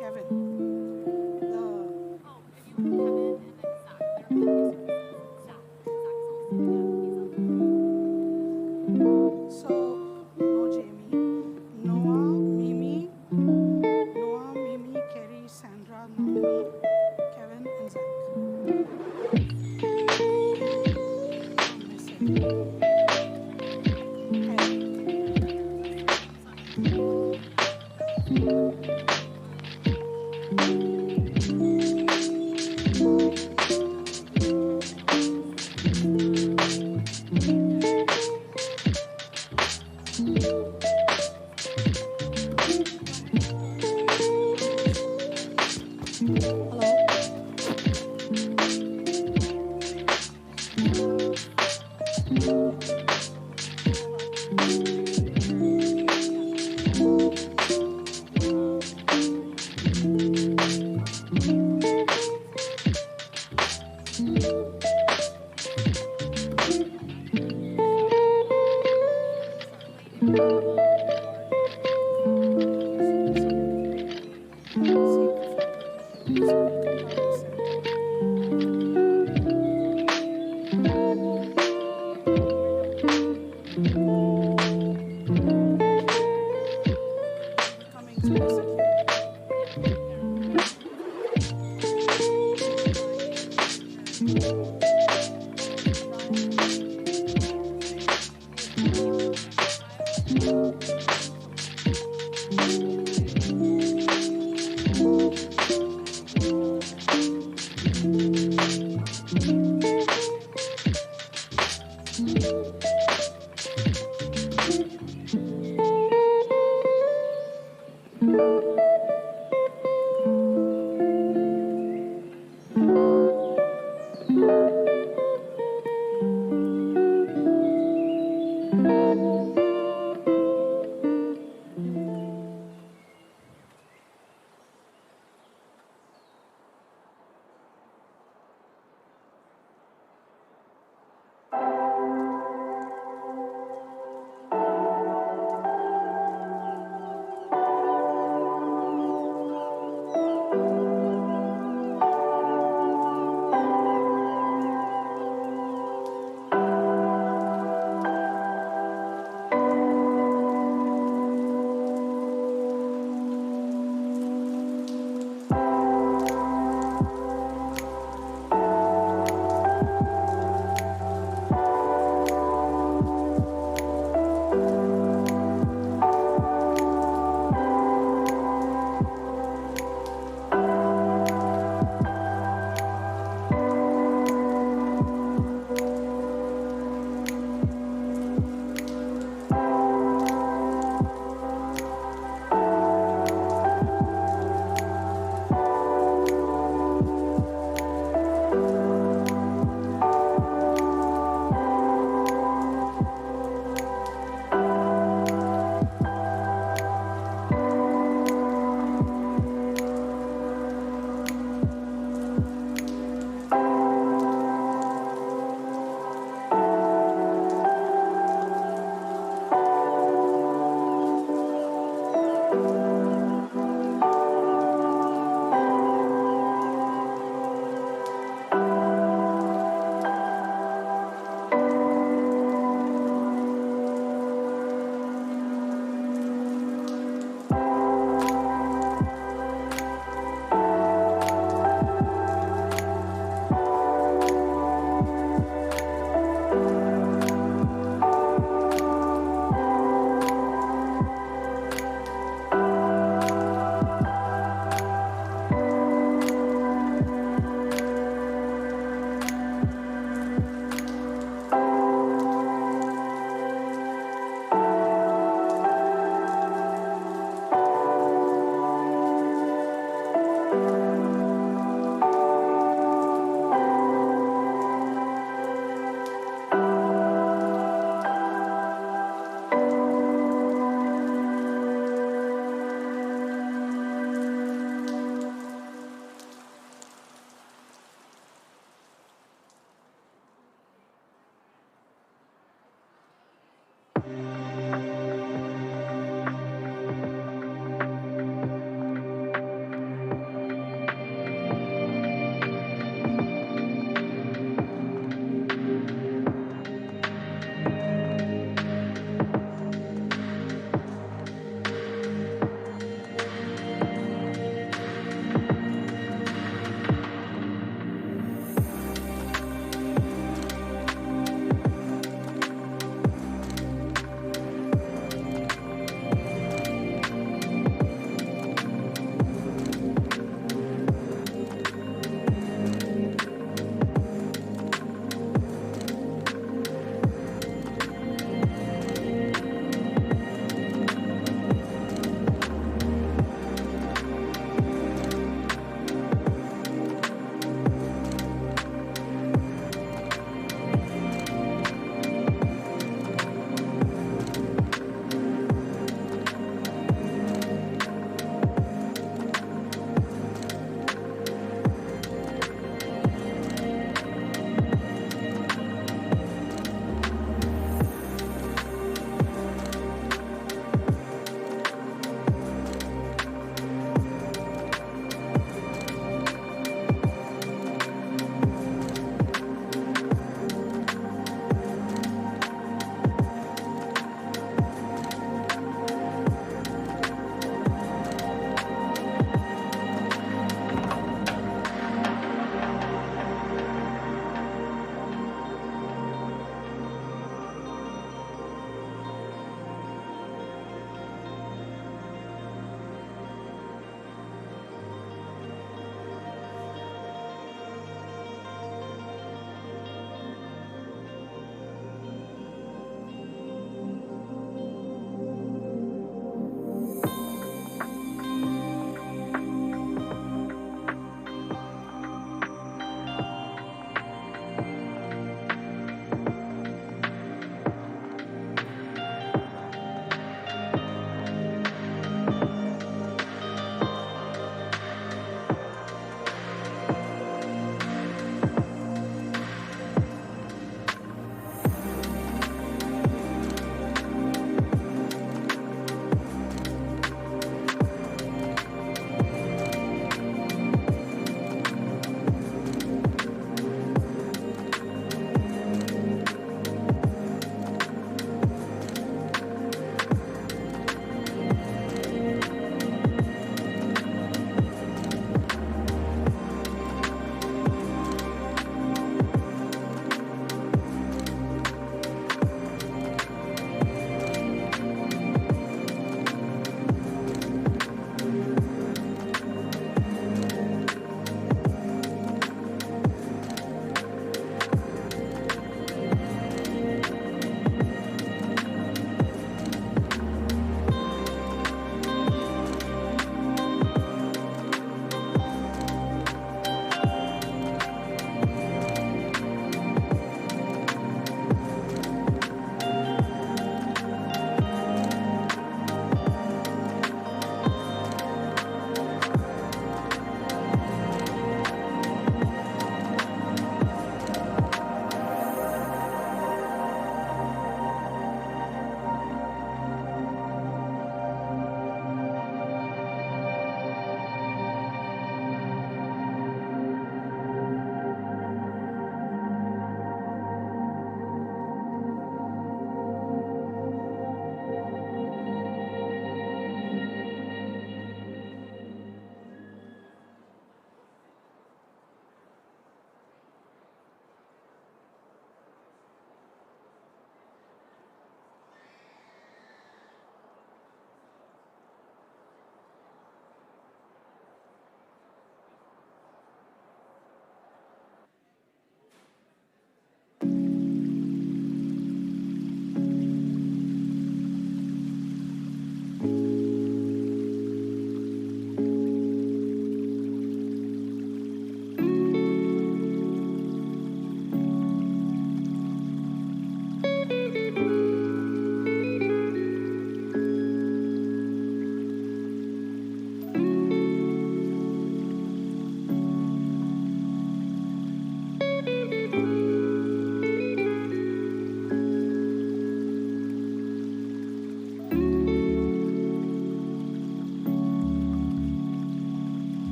Kevin. So, no Jamie. Noah, Mimi, Kerry, Sandra, Naomi, Kevin, and Zach. I'm missing.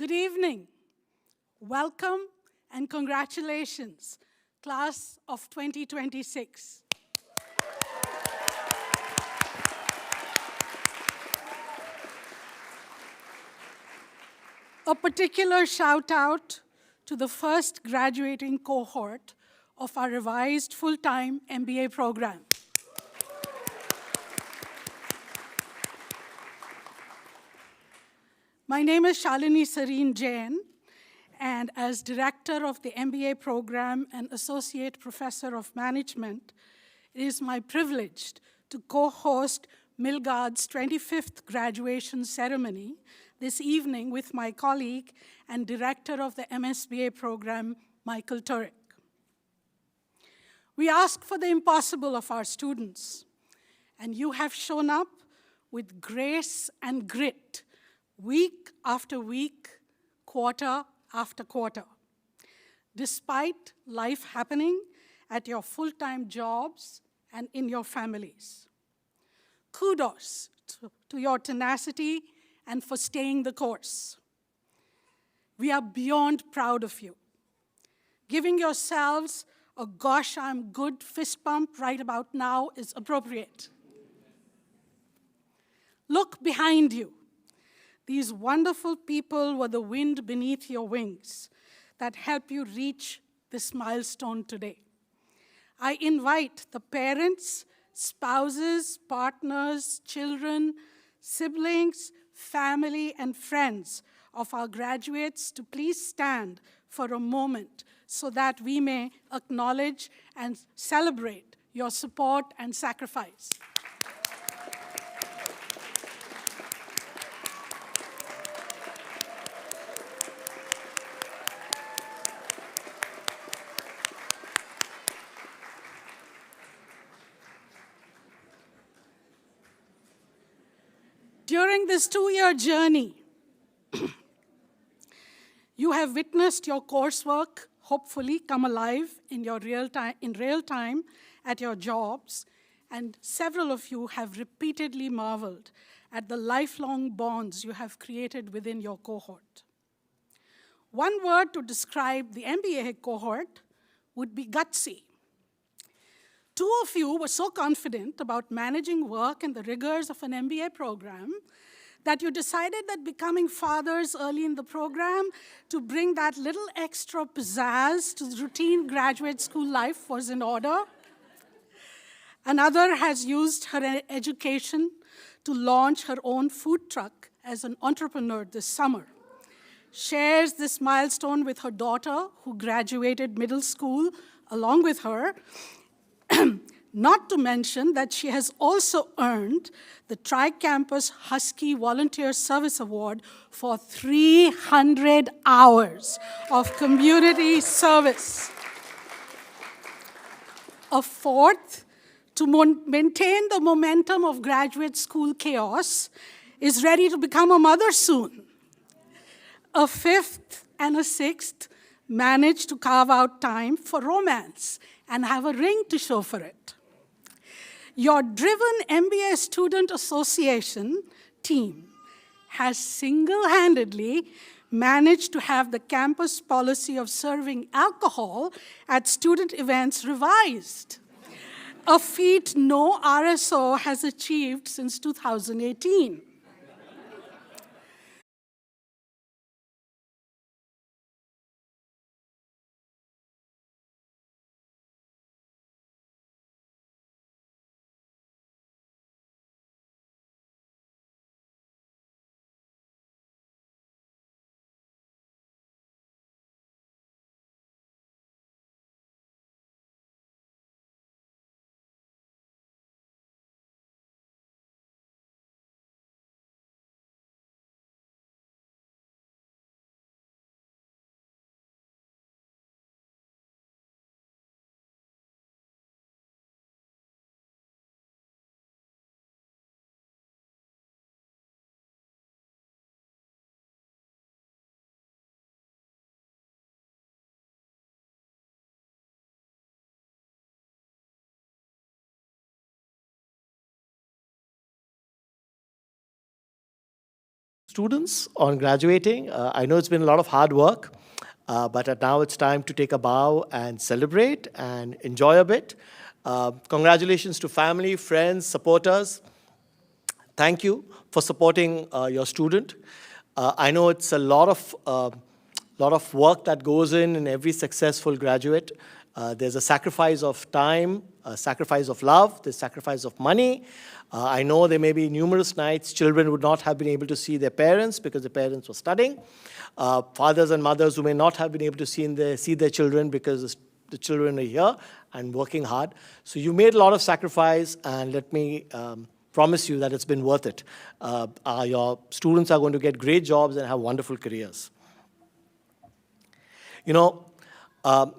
Good evening. Welcome and congratulations, class of 2026. A particular shout out to the first graduating cohort of our revised full-time MBA program. My name is Shalini Sareen Jain, and as director of the MBA program and associate professor of management, it is my privilege to co-host Milgard's 25th graduation ceremony this evening with my colleague and director of the MSBA program, Michael Turek. We ask for the impossible of our students, and you have shown up with grace and grit, week after week, quarter after quarter. Despite life happening at your full-time jobs and in your families. Kudos to your tenacity and for staying the course. We are beyond proud of you. Giving yourselves a gosh, I'm good fist bump right about now is appropriate. Look behind you. These wonderful people were the wind beneath your wings that help you reach this milestone today. I invite the parents, spouses, partners, children, siblings, family, and friends of our graduates to please stand for a moment so that we may acknowledge and celebrate your support and sacrifice. During this 2-year journey, you have witnessed your coursework hopefully come alive in real time at your jobs, and several of you have repeatedly marveled at the lifelong bonds you have created within your cohort. One word to describe the MBA cohort would be gutsy. 2 of you were so confident about managing work and the rigors of an MBA program that you decided that becoming fathers early in the program to bring that little extra pizzazz to routine graduate school life was in order. Another has used her education to launch her own food truck as an entrepreneur this summer. Shares this milestone with her daughter, who graduated middle school along with her, not to mention that she has also earned the Tri-Campus Husky Volunteer Service Award for 300 hours of community service. A fourth, to maintain the momentum of graduate school chaos, is ready to become a mother soon. A fifth and a sixth managed to carve out time for romance and have a ring to show for it. Your driven MBA Student Association team has single-handedly managed to have the campus policy of serving alcohol at student events revised, a feat no RSO has achieved since 2018. Students on graduating. I know it's been a lot of hard work, but now it's time to take a bow and celebrate and enjoy a bit. Congratulations to family, friends, supporters. Thank you for supporting your student. I know it's a lot of work that goes in every successful graduate. There's a sacrifice of time, a sacrifice of love, there's sacrifice of money. I know there may be numerous nights children would not have been able to see their parents because the parents were studying. Fathers and mothers who may not have been able to see their children because the children are here and working hard. So you made a lot of sacrifice, and let me promise you that it's been worth it. Your students are going to get great jobs and have wonderful careers. You know,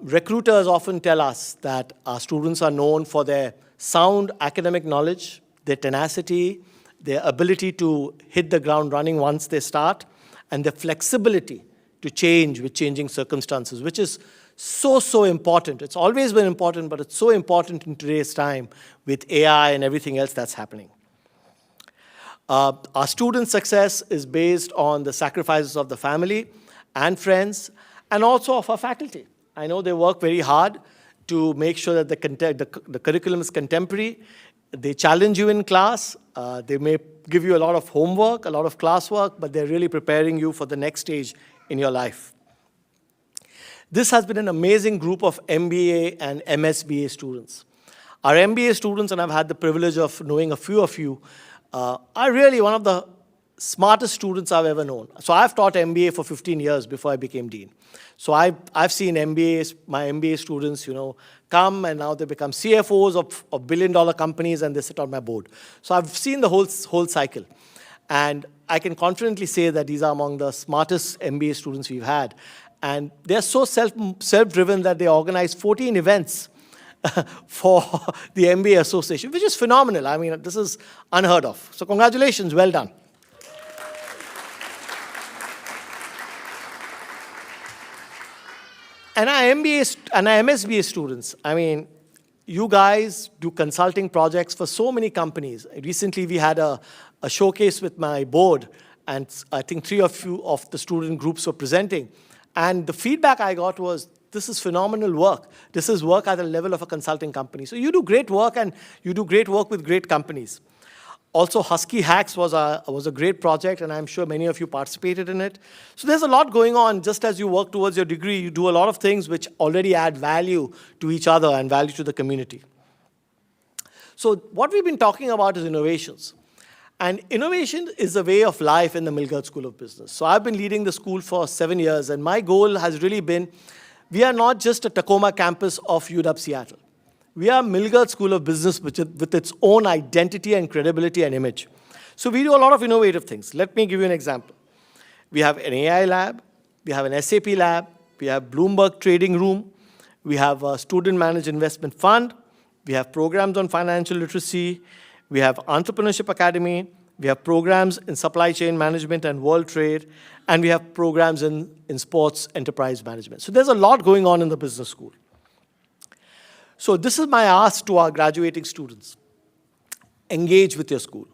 recruiters often tell us that our students are known for their sound academic knowledge, their tenacity, their ability to hit the ground running once they start, and their flexibility to change with changing circumstances, which is so important. It's always been important, but it's so important in today's time with AI and everything else that's happening. Our student success is based on the sacrifices of the family and friends, and also of our faculty. I know they work very hard to make sure that the curriculum is contemporary. They challenge you in class. They may give you a lot of homework, a lot of classwork, but they're really preparing you for the next stage in your life. This has been an amazing group of MBA and MSBA students. Our MBA students, and I've had the privilege of knowing a few of you, are really one of the smartest students I've ever known. So I've taught MBA for 15 years before I became dean. So I've seen MBAs, my MBA students, come, and now they become CFOs of billion-dollar companies, and they sit on my board. So I've seen the whole cycle. And I can confidently say that these are among the smartest MBA students we've had. And they're so self-driven that they organize 14 events for the MBA Association, which is phenomenal. I mean, this is unheard of. So congratulations, well done. And our MBA and our MSBA students, I mean, you guys do consulting projects for so many companies. Recently, we had a showcase with my board, and I think 3 of you of the student groups were presenting. And the feedback I got was, this is phenomenal work. This is work at the level of a consulting company. So you do great work, and you do great work with great companies. Also, Husky Hacks was a great project, and I'm sure many of you participated in it. So there's a lot going on. Just as you work towards your degree, you do a lot of things which already add value to each other and value to the community. So what we've been talking about is innovations. And innovation is a way of life in the Milgard School of Business. So I've been leading the school for 7 years, and my goal has really been, we are not just a Tacoma campus of UW Seattle. We are Milgard School of Business with its own identity and credibility and image. So we do a lot of innovative things. Let me give you an example. We have an AI lab, we have an SAP lab, we have Bloomberg Trading Room, we have a Student Managed Investment Fund, we have programs on financial literacy, we have Entrepreneurship Academy, we have programs in supply chain management and world trade, and we have programs in sports enterprise management. So there's a lot going on in the business school. So this is my ask to our graduating students. Engage with your school.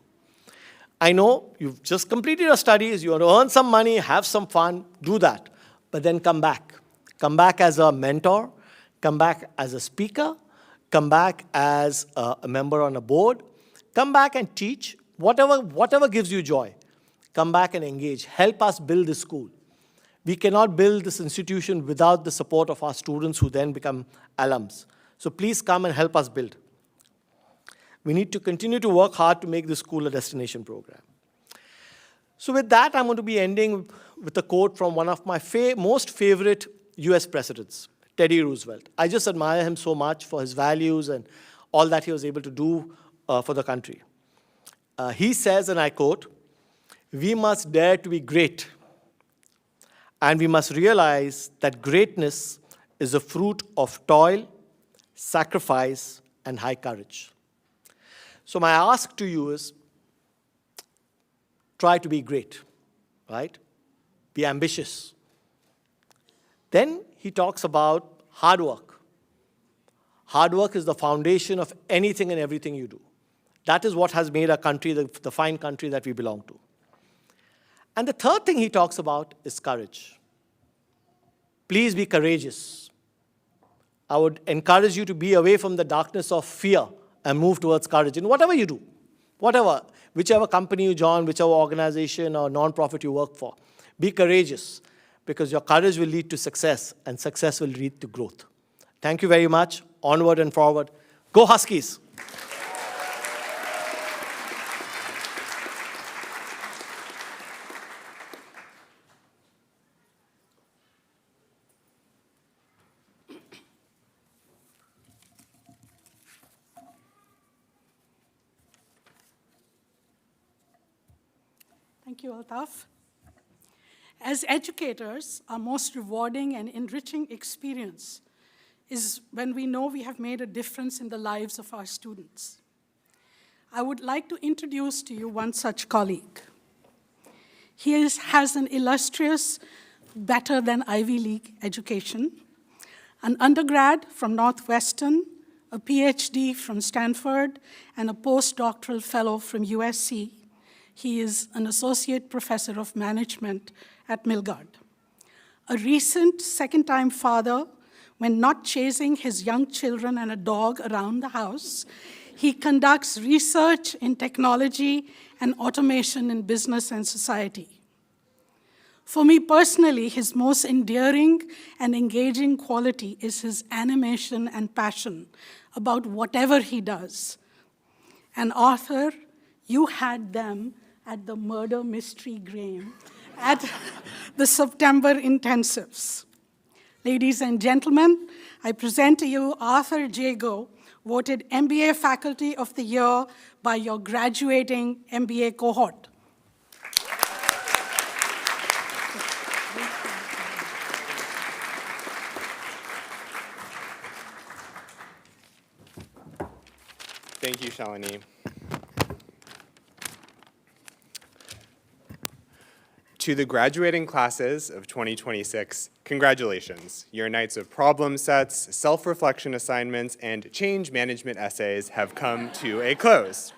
I know you've just completed your studies, you want to earn some money, have some fun, do that. But then come back. Come back as a mentor, come back as a speaker, come back as a member on a board, come back and teach, whatever gives you joy. Come back and engage. Help us build this school. We cannot build this institution without the support of our students who then become alums. So please come and help us build. We need to continue to work hard to make this school a destination program. So with that, I'm going to be ending with a quote from one of my most favorite US presidents, Teddy Roosevelt. I just admire him so much for his values and all that he was able to do for the country. He says, and I quote, "We must dare to be great, and we must realize that greatness is a fruit of toil, sacrifice, and high courage." So my ask to you is, try to be great, right? Be ambitious. Then he talks about hard work. Hard work is the foundation of anything and everything you do. That is what has made our country the fine country that we belong to. And the third thing he talks about is courage. Please be courageous. I would encourage you to be away from the darkness of fear and move towards courage in whatever you do, whichever company you join, whichever organization or nonprofit you work for. Be courageous, because your courage will lead to success, and success will lead to growth. Thank you very much. Onward and forward. Go Huskies! Thank you, Altaf. As educators, our most rewarding and enriching experience is when we know we have made a difference in the lives of our students. I would like to introduce to you one such colleague. He has an illustrious, better than Ivy League education, an undergrad from Northwestern, a PhD from Stanford, and a postdoctoral fellow from USC. He is an associate professor of management at Milgard. A recent second-time father, when not chasing his young children and a dog around the house, he conducts research in technology and automation in business and society. For me personally, his most endearing and engaging quality is his animation and passion about whatever he does. And Arthur, you had them at the murder mystery game at the September intensives. Ladies and gentlemen, I present to you Arthur Jago, voted MBA Faculty of the Year by your graduating MBA cohort. Thank you, Shalini. To the graduating classes of 2026, congratulations. Your nights of problem sets, self-reflection assignments, and change management essays have come to a close.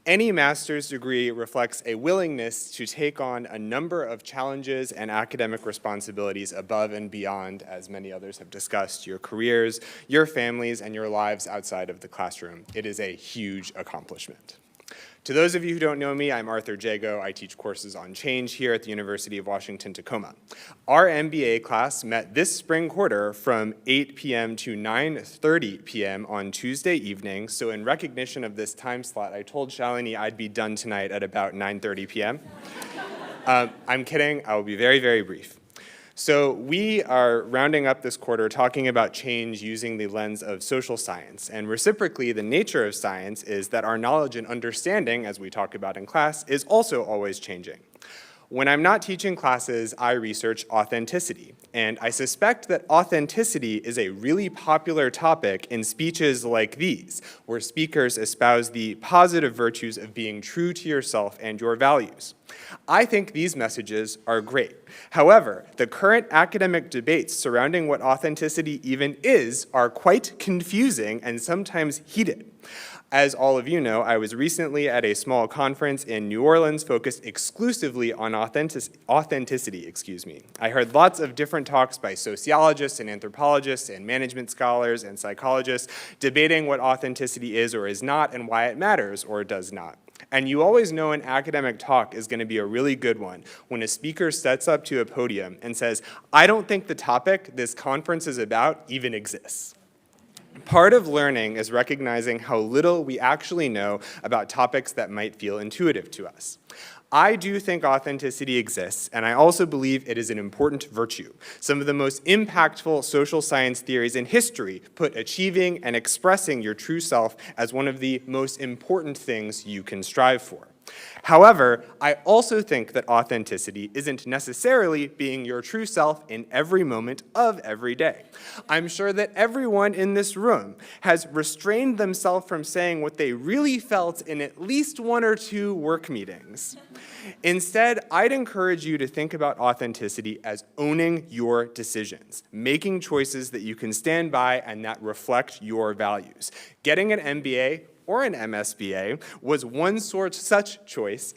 Any master's degree reflects a willingness to take on a number of challenges and academic responsibilities above and beyond, as many others have discussed, your careers, your families, and your lives outside of the classroom. It is a huge accomplishment. To those of you who don't know me, I'm Arthur Jago. I teach courses on change here at the University of Washington, Tacoma. Our MBA class met this spring quarter from 8 p.m. to 9:30 p.m. on Tuesday evening. So in recognition of this time slot, I told Shalini I'd be done tonight at about 9:30 p.m. I'm kidding. I will be very, very brief. So we are rounding up this quarter talking about change using the lens of social science. And reciprocally, the nature of science is that our knowledge and understanding, as we talk about in class, is also always changing. When I'm not teaching classes, I research authenticity. And I suspect that authenticity is a really popular topic in speeches like these, where speakers espouse the positive virtues of being true to yourself and your values. I think these messages are great. However, the current academic debates surrounding what authenticity even is are quite confusing and sometimes heated. As all of you know, I was recently at a small conference in New Orleans focused exclusively on authenticity. I heard lots of different talks by sociologists and anthropologists and management scholars and psychologists debating what authenticity is or is not and why it matters or does not. And you always know an academic talk is going to be a really good one when a speaker sets up to a podium and says, "I don't think the topic this conference is about even exists." Part of learning is recognizing how little we actually know about topics that might feel intuitive to us. I do think authenticity exists, and I also believe it is an important virtue. Some of the most impactful social science theories in history put achieving and expressing your true self as one of the most important things you can strive for. However, I also think that authenticity isn't necessarily being your true self in every moment of every day. I'm sure that everyone in this room has restrained themselves from saying what they really felt in at least one or two work meetings. Instead, I'd encourage you to think about authenticity as owning your decisions, making choices that you can stand by and that reflect your values. Getting an MBA or an MSBA was one such choice,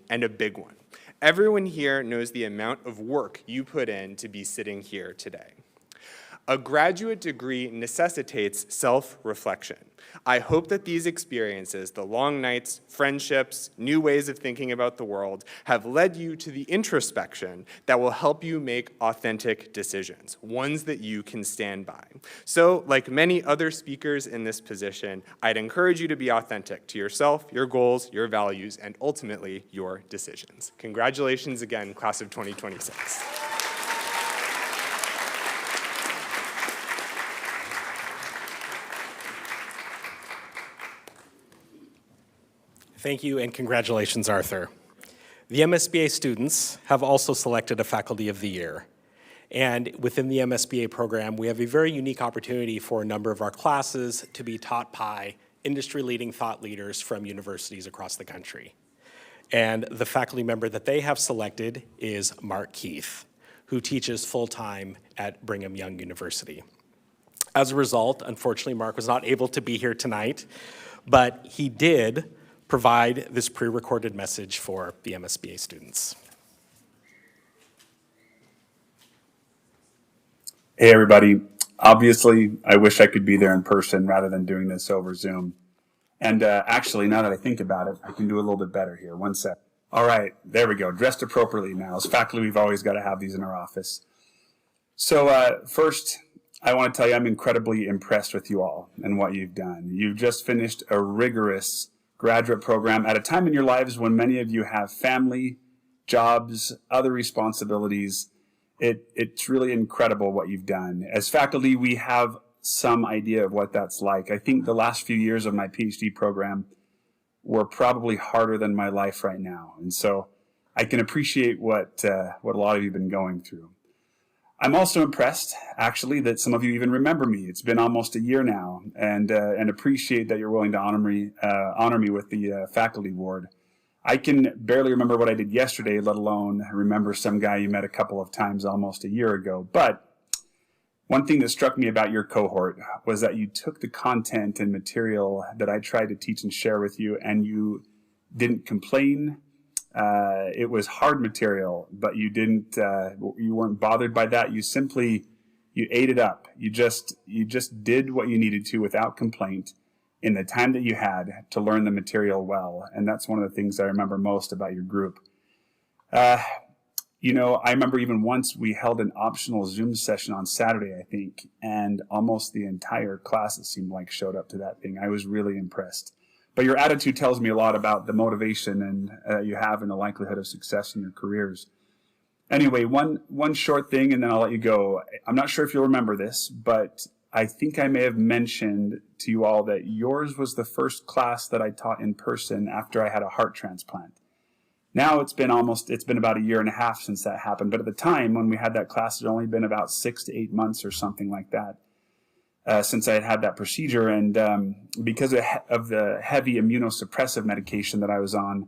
and a big one. Everyone here knows the amount of work you put in to be sitting here today. A graduate degree necessitates self-reflection. I hope that these experiences, the long nights, friendships, new ways of thinking about the world, have led you to the introspection that will help you make authentic decisions, ones that you can stand by. So, like many other speakers in this position, I'd encourage you to be authentic to yourself, your goals, your values, and ultimately, your decisions. Congratulations again, class of 2026. Thank you and congratulations, Arthur. The MSBA students have also selected a Faculty of the Year. And within the MSBA program, we have a very unique opportunity for a number of our classes to be taught by industry-leading thought leaders from universities across the country. And the faculty member that they have selected is Mark Keith, who teaches full-time at Brigham Young University. As a result, unfortunately, Mark was not able to be here tonight, but he did provide this pre-recorded message for the MSBA students. Hey everybody, obviously I wish I could be there in person rather than doing this over Zoom. And actually, now that I think about it, I can do a little bit better here. One sec. All right, there we go, dressed appropriately now. As faculty, we've always got to have these in our office. So first, I want to tell you I'm incredibly impressed with you all and what you've done. You've just finished a rigorous graduate program at a time in your lives when many of you have family, jobs, other responsibilities. It's really incredible what you've done. As faculty, we have some idea of what that's like. I think the last few years of my PhD program were probably harder than my life right now. And so I can appreciate what a lot of you have been going through. I'm also impressed, actually, that some of you even remember me. It's been almost a year now, and appreciate that you're willing to honor me with the faculty award. I can barely remember what I did yesterday, let alone remember some guy you met a couple of times almost a year ago. But one thing that struck me about your cohort was that you took the content and material that I tried to teach and share with you, and you didn't complain. It was hard material, but you weren't bothered by that. You ate it up. You just did what you needed to without complaint in the time that you had to learn the material well. And that's one of the things I remember most about your group. I remember even once we held an optional Zoom session on Saturday, I think, and almost the entire class, it seemed like, showed up to that thing. I was really impressed. But your attitude tells me a lot about the motivation and you have and the likelihood of success in your careers. Anyway, one short thing, and then I'll let you go. I'm not sure if you'll remember this, but I think I may have mentioned to you all that yours was the first class that I taught in person after I had a heart transplant. Now it's been about a year and a half since that happened. But at the time when we had that class, it had only been about 6 to 8 months or something like that. Since I had that procedure, and because of the heavy immunosuppressive medication that I was on,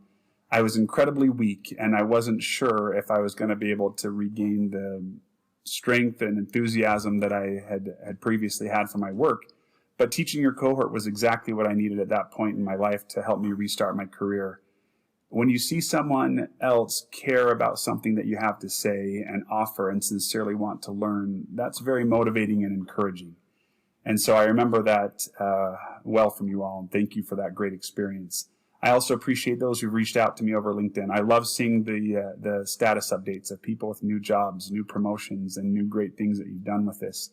I was incredibly weak, and I wasn't sure if I was going to be able to regain the strength and enthusiasm that I had previously had for my work. But teaching your cohort was exactly what I needed at that point in my life to help me restart my career. When you see someone else care about something that you have to say and offer and sincerely want to learn, that's very motivating and encouraging. And so I remember that well from you all, and thank you for that great experience. I also appreciate those who reached out to me over LinkedIn. I love seeing the status updates of people with new jobs, new promotions, and new great things that you've done with this.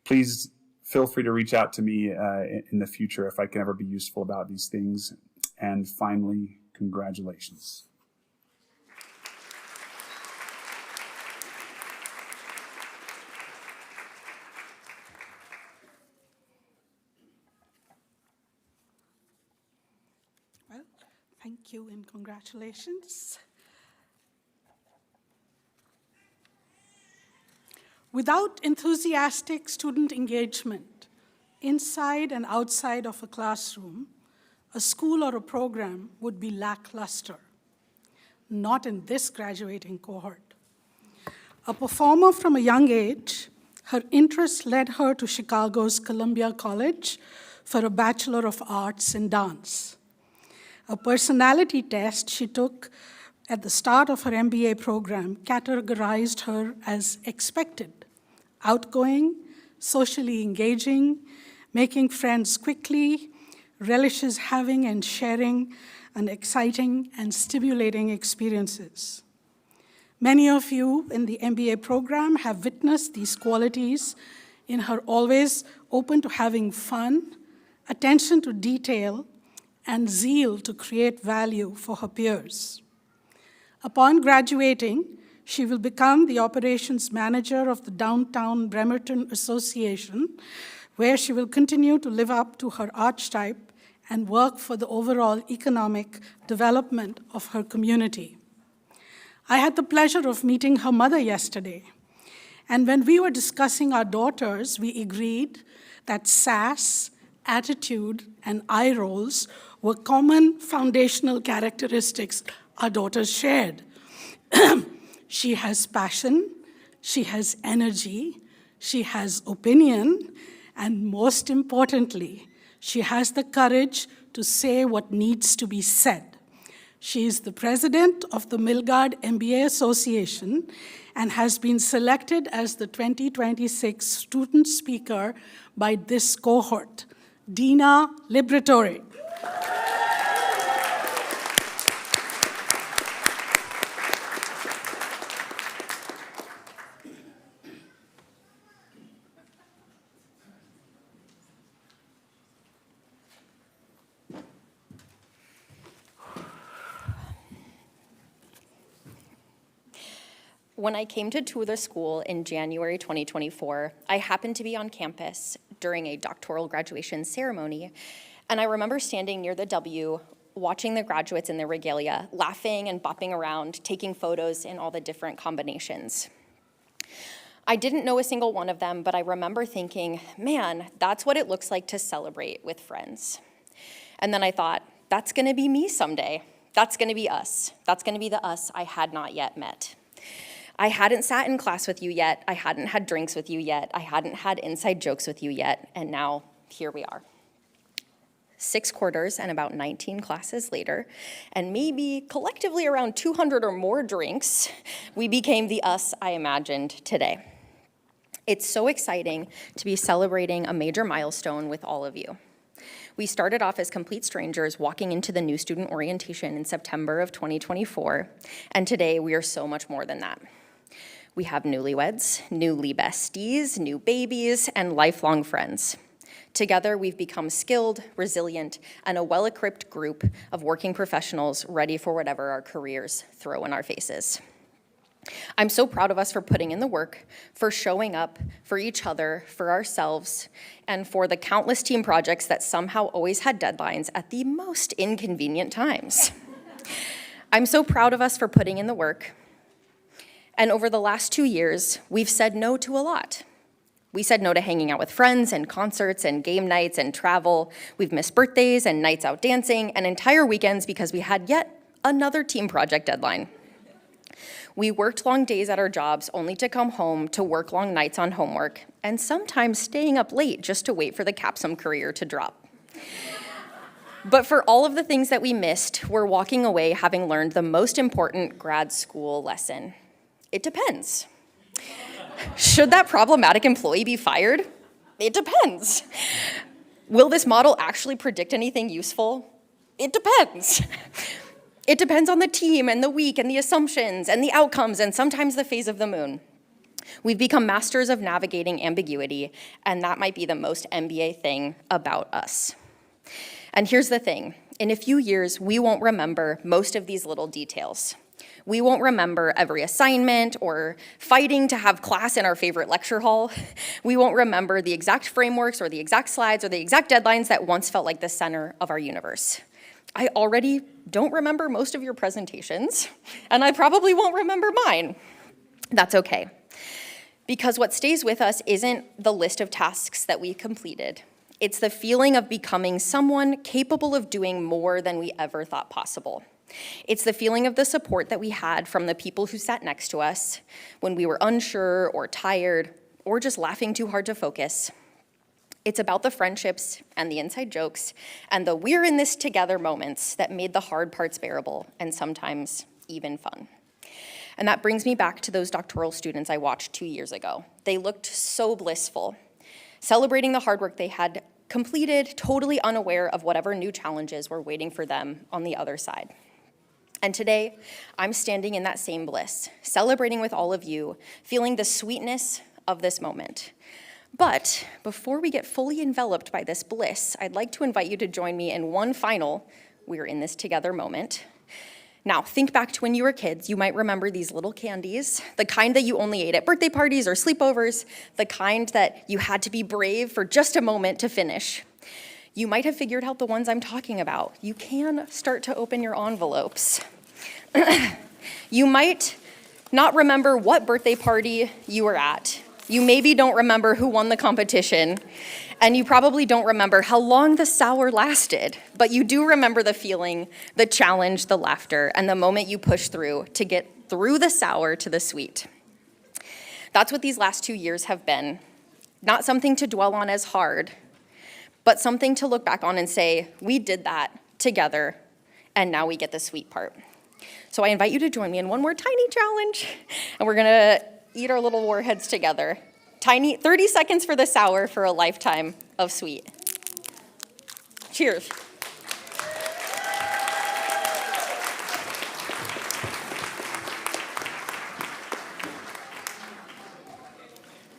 Please feel free to reach out to me in the future if I can ever be useful about these things. And finally, congratulations. Well, thank you and congratulations. Without enthusiastic student engagement, inside and outside of a classroom, a school or a program would be lackluster. Not in this graduating cohort. A performer from a young age, her interests led her to Chicago's Columbia College for a Bachelor of Arts in Dance. A personality test she took at the start of her MBA program categorized her as expected, outgoing, socially engaging, making friends quickly, relishes having and sharing an exciting and stimulating experiences. Many of you in the MBA program have witnessed these qualities in her always open to having fun, attention to detail, and zeal to create value for her peers. Upon graduating, she will become the operations manager of the Downtown Bremerton Association, where she will continue to live up to her archetype and work for the overall economic development of her community. I had the pleasure of meeting her mother yesterday, and when we were discussing our daughters, we agreed that sass, attitude, and eye rolls were common foundational characteristics our daughters shared. She has passion, she has energy, she has opinion, and most importantly, she has the courage to say what needs to be said. She is the president of the Milgard MBA Association and has been selected as the 2026 student speaker by this cohort, Dina Liberatore. When I came to tour the school in January 2024, I happened to be on campus during a doctoral graduation ceremony, and I remember standing near the W, watching the graduates in their regalia, laughing and bopping around, taking photos in all the different combinations. I didn't know a single one of them, but I remember thinking, man, that's what it looks like to celebrate with friends. And then I thought, that's gonna be me someday. That's gonna be us. That's gonna be the us I had not yet met. I hadn't sat in class with you yet, I hadn't had drinks with you yet, I hadn't had inside jokes with you yet, and now here we are. 6 quarters and about 19 classes later, and maybe collectively around 200 or more drinks, we became the us I imagined today. It's so exciting to be celebrating a major milestone with all of you. We started off as complete strangers walking into the new student orientation in September of 2024, and today we are so much more than that. We have newlyweds, newly besties, new babies, and lifelong friends. Together, we've become skilled, resilient, and a well-equipped group of working professionals ready for whatever our careers throw in our faces. I'm so proud of us for putting in the work, for showing up for each other, for ourselves, and for the countless team projects that somehow always had deadlines at the most inconvenient times. I'm so proud of us for putting in the work. And over the last 2 years, we've said no to a lot. We said no to hanging out with friends and concerts and game nights and travel. We've missed birthdays and nights out dancing and entire weekends because we had yet another team project deadline. We worked long days at our jobs only to come home to work long nights on homework and sometimes staying up late just to wait for the capsum courier to drop. But for all of the things that we missed, we're walking away having learned the most important grad school lesson. It depends. Should that problematic employee be fired? It depends. Will this model actually predict anything useful? It depends. It depends on the team and the week and the assumptions and the outcomes and sometimes the phase of the moon. We've become masters of navigating ambiguity, and that might be the most MBA thing about us. And here's the thing. In a few years, we won't remember most of these little details. We won't remember every assignment or fighting to have class in our favorite lecture hall. We won't remember the exact frameworks or the exact slides or the exact deadlines that once felt like the center of our universe. I already don't remember most of your presentations, and I probably won't remember mine. That's okay, because what stays with us isn't the list of tasks that we completed. It's the feeling of becoming someone capable of doing more than we ever thought possible. It's the feeling of the support that we had from the people who sat next to us when we were unsure or tired or just laughing too hard to focus. It's about the friendships and the inside jokes and the we're in this together moments that made the hard parts bearable and sometimes even fun. And that brings me back to those doctoral students I watched 2 years ago. They looked so blissful, celebrating the hard work they had completed, totally unaware of whatever new challenges were waiting for them on the other side. And today, I'm standing in that same bliss, celebrating with all of you, feeling the sweetness of this moment. But before we get fully enveloped by this bliss, I'd like to invite you to join me in one final "we're in this together" moment. Now, think back to when you were kids. You might remember these little candies, the kind that you only ate at birthday parties or sleepovers, the kind that you had to be brave for just a moment to finish. You might have figured out the ones I'm talking about. You can start to open your envelopes. You might not remember what birthday party you were at. You maybe don't remember who won the competition, and you probably don't remember how long the sour lasted, but you do remember the feeling, the challenge, the laughter, and the moment you push through to get through the sour to the sweet. That's what these last 2 years have been. Not something to dwell on as hard, but something to look back on and say, we did that together, and now we get the sweet part. So I invite you to join me in one more tiny challenge, and we're gonna eat our little warheads together. Tiny, 30 seconds for the sour for a lifetime of sweet. Cheers.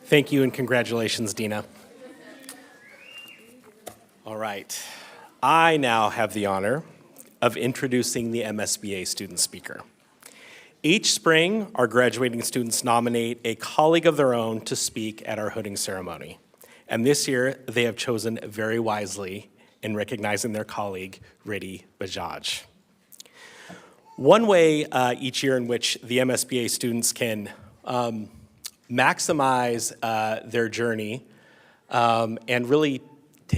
Thank you and congratulations, Dina. All right. I now have the honor of introducing the MSBA student speaker. Each spring, our graduating students nominate a colleague of their own to speak at our hooding ceremony. And this year, they have chosen very wisely in recognizing their colleague, Riddhi Bajaj. One way each year in which the MSBA students can maximize their journey and really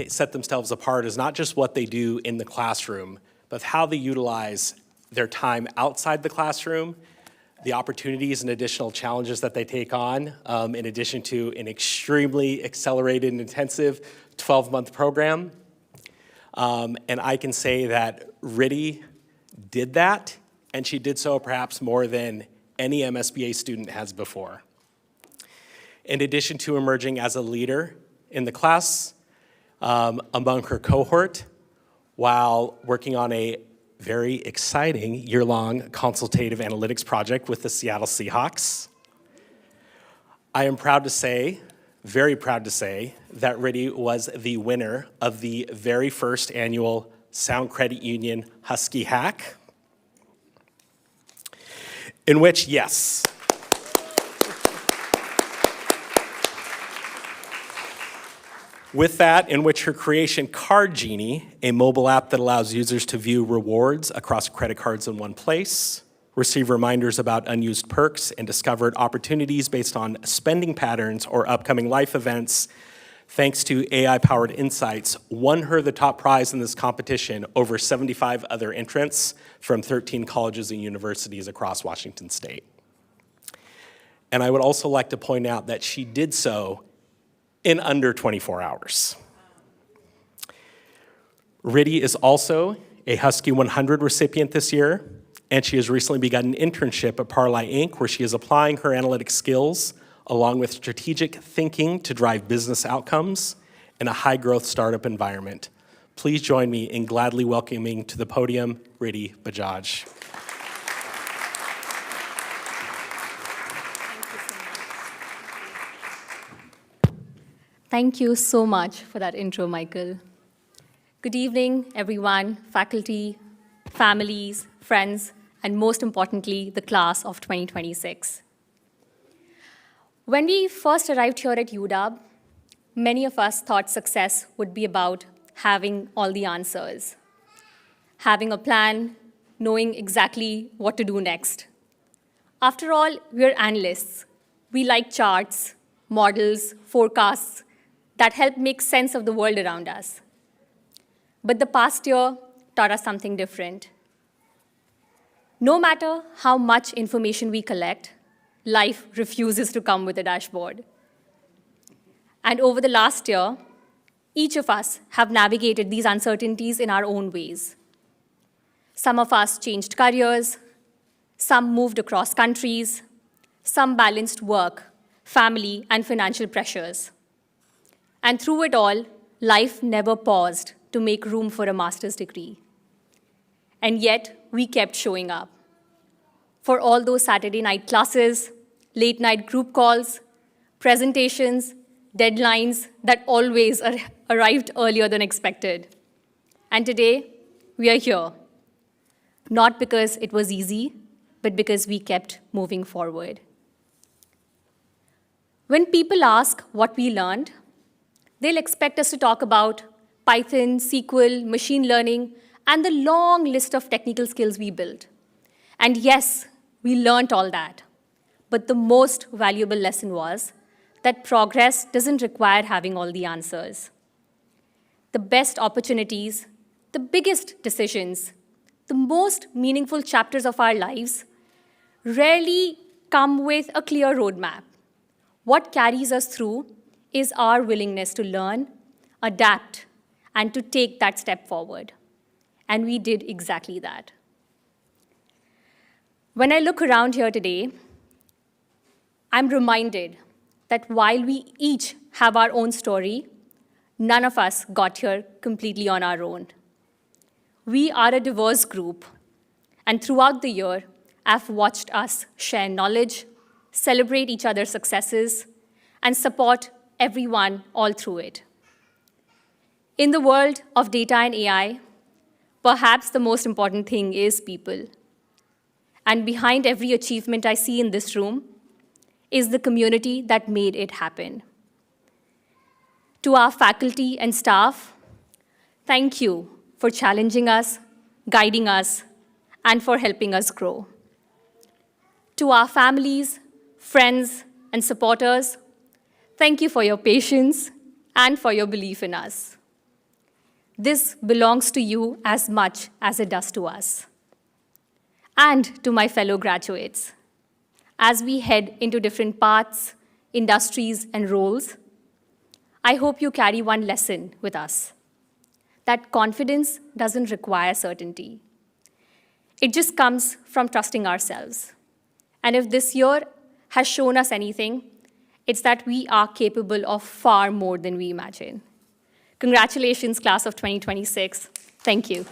set themselves apart is not just what they do in the classroom, but how they utilize their time outside the classroom, the opportunities and additional challenges that they take on, in addition to an extremely accelerated and intensive 12-month program. And I can say that Riddhi did that, and she did so perhaps more than any MSBA student has before. In addition to emerging as a leader in the class, among her cohort, while working on a very exciting year-long consultative analytics project with the Seattle Seahawks. I am proud to say, very proud to say, that Riddhi was the winner of the very first annual Sound Credit Union Husky Hack, in which, yes, with that, in which her creation, Card Genie, a mobile app that allows users to view rewards across credit cards in one place, receive reminders about unused perks, and discovered opportunities based on spending patterns or upcoming life events, thanks to AI-powered insights, won her the top prize in this competition over 75 other entrants from 13 colleges and universities across Washington State. And I would also like to point out that she did so in under 24 hours. Riddhi is also a Husky 100 recipient this year, and she has recently begun an internship at Parlay Inc., where she is applying her analytic skills along with strategic thinking to drive business outcomes in a high-growth startup environment. Please join me in gladly welcoming to the podium Riddhi Bajaj. Thank you so much for that intro, Michael. Good evening, everyone, faculty, families, friends, and most importantly, the class of 2026. When we first arrived here at UW, many of us thought success would be about having all the answers, having a plan, knowing exactly what to do next. After all, we're analysts. We like charts, models, forecasts, that help make sense of the world around us. But the past year taught us something different. No matter how much information we collect, life refuses to come with a dashboard. And over the last year, each of us have navigated these uncertainties in our own ways. Some of us changed careers, Some moved across countries. Some balanced work, family, and financial pressures. And through it all, life never paused to make room for a master's degree. And yet, we kept showing up. For all those Saturday night classes, late night group calls, presentations, deadlines that always arrived earlier than expected. And today, we are here. Not because it was easy, but because we kept moving forward. When people ask what we learned, they'll expect us to talk about Python, SQL, machine learning, and the long list of technical skills we built. And yes, we learned all that. But the most valuable lesson was that progress doesn't require having all the answers. The best opportunities, the biggest decisions, the most meaningful chapters of our lives rarely come with a clear roadmap. What carries us through is our willingness to learn, adapt, and to take that step forward. And we did exactly that. When I look around here today, I'm reminded that while we each have our own story, none of us got here completely on our own. We are a diverse group, and throughout the year, I've watched us share knowledge, celebrate each other's successes, and support everyone all through it. In the world of data and AI, perhaps the most important thing is people. And behind every achievement I see in this room is the community that made it happen. To our faculty and staff, thank you for challenging us, guiding us, and for helping us grow. To our families, friends, and supporters, thank you for your patience and for your belief in us. This belongs to you as much as it does to us. And to my fellow graduates, as we head into different paths, industries, and roles, I hope you carry one lesson with us, that confidence doesn't require certainty. It just comes from trusting ourselves. And if this year has shown us anything, it's that we are capable of far more than we imagine. Congratulations, class of 2026. Thank you.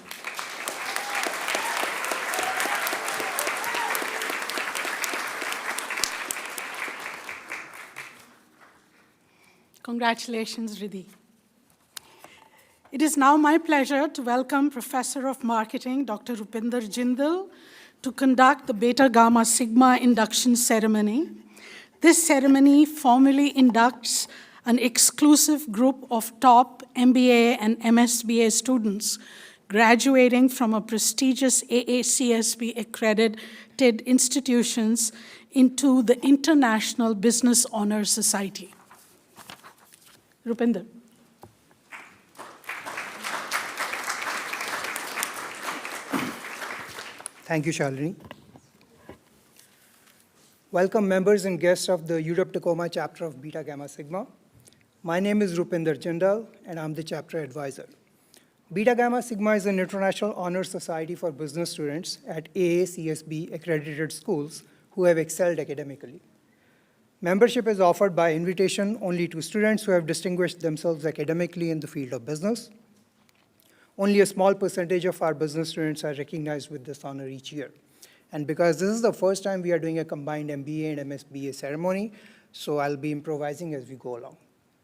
Congratulations, Riddhi. It is now my pleasure to welcome Professor of Marketing, Dr. Rupinder Jindal, to conduct the Beta Gamma Sigma induction ceremony. This ceremony formally inducts an exclusive group of top MBA and MSBA students graduating from a prestigious AACSB accredited institutions into the International Business Honor Society. Rupinder. Thank you, Shalini. Welcome members and guests of the UW Tacoma chapter of Beta Gamma Sigma. My name is Rupinder Jindal, and I'm the chapter advisor. Beta Gamma Sigma is an international honor society for business students at AACSB accredited schools who have excelled academically. Membership is offered by invitation only to students who have distinguished themselves academically in the field of business. Only a small percentage of our business students are recognized with this honor each year. And because this is the first time we are doing a combined MBA and MSBA ceremony, so I'll be improvising as we go along.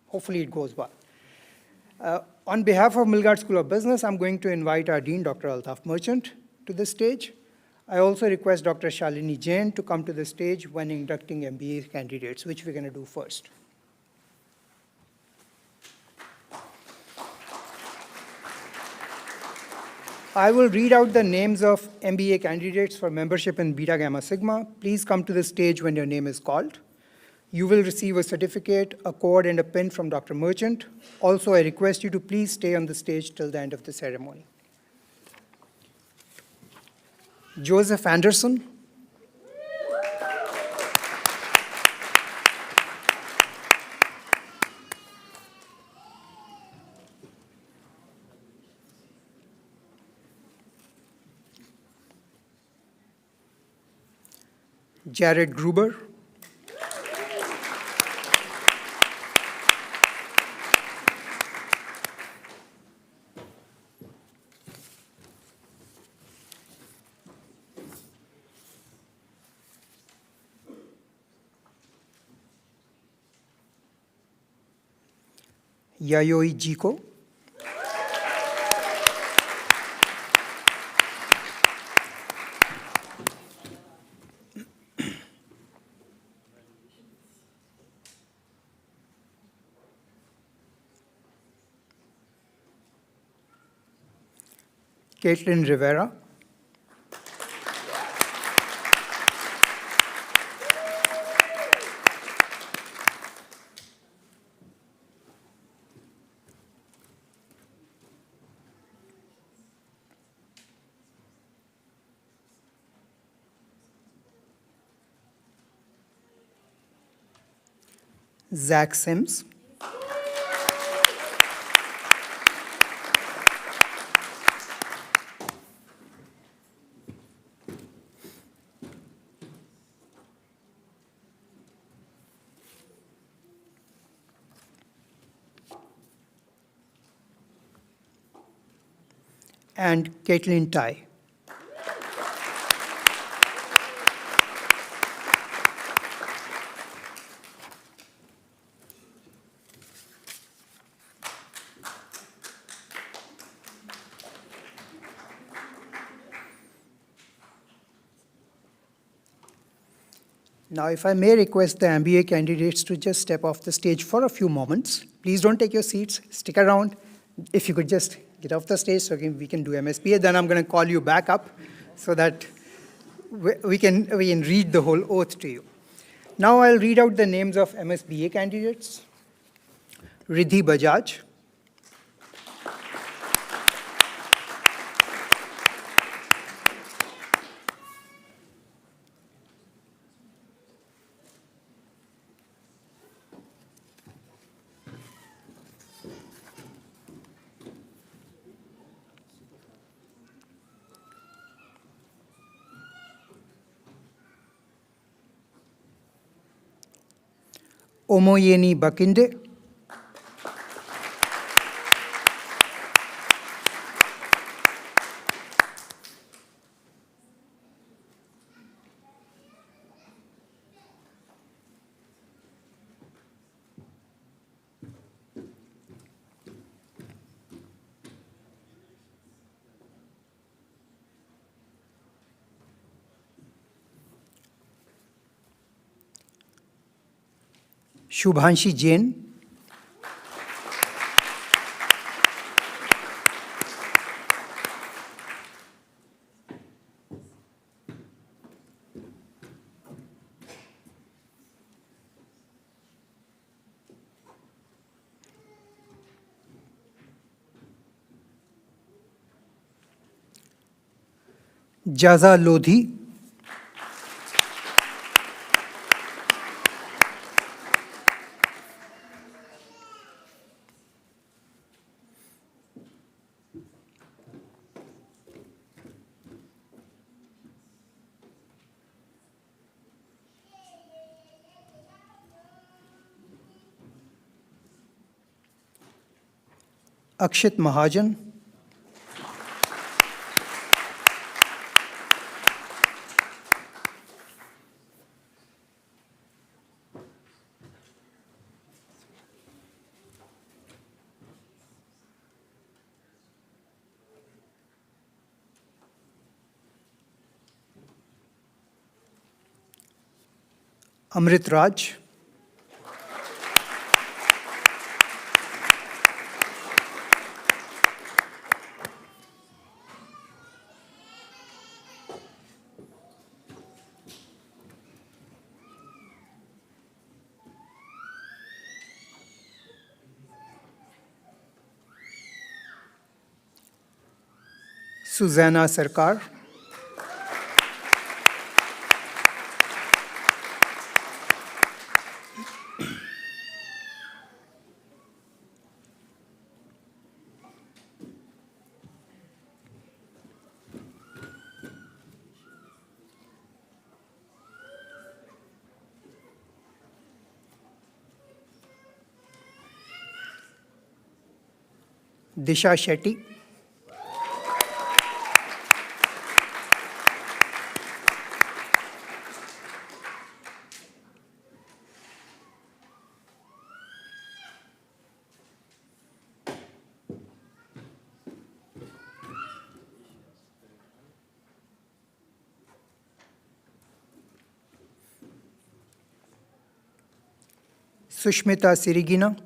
Hopefully it goes well. On behalf of Milgard School of Business, I'm going to invite our Dean, Dr. Altaf Merchant, to the stage. I also request Dr. Shalini Jain to come to the stage when inducting MBA candidates, which we're going to do first. I will read out the names of MBA candidates for membership in Beta Gamma Sigma. Please come to the stage when your name is called. You will receive a certificate, a cord, and a pin from Dr. Merchant. Also, I request you to please stay on the stage till the end of the ceremony. Joseph Anderson. Jared Gruber, Yayoi Jiko, Caitlin Rivera, Zach Sims, and Caitlin Tai. Now, if I may request the MBA candidates to just step off the stage for a few moments. Please don't take your seats, stick around. If you could just get off the stage so we can do MSBA, then I'm going to call you back up so that we can read the whole oath to you. Now I'll read out the names of MSBA candidates. Riddhi Bajaj, Omoyeni Bakinde, Shubhanshi Jain, Jaza Lodhi, Akshit Mahajan, Amrit Raj, Susanna Sarkar, Disha Shetty, Sushmita Sirigina,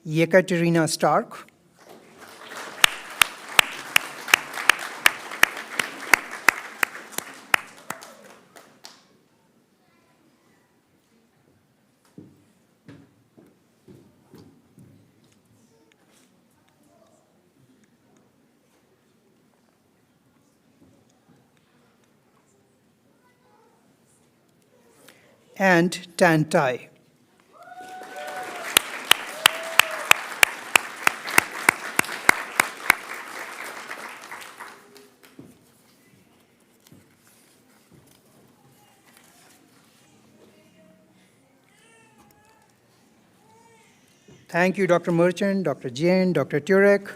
Yekaterina Stark, and Tan Tai. Thank you, Dr. Merchant, Dr. Jain, Dr. Turek.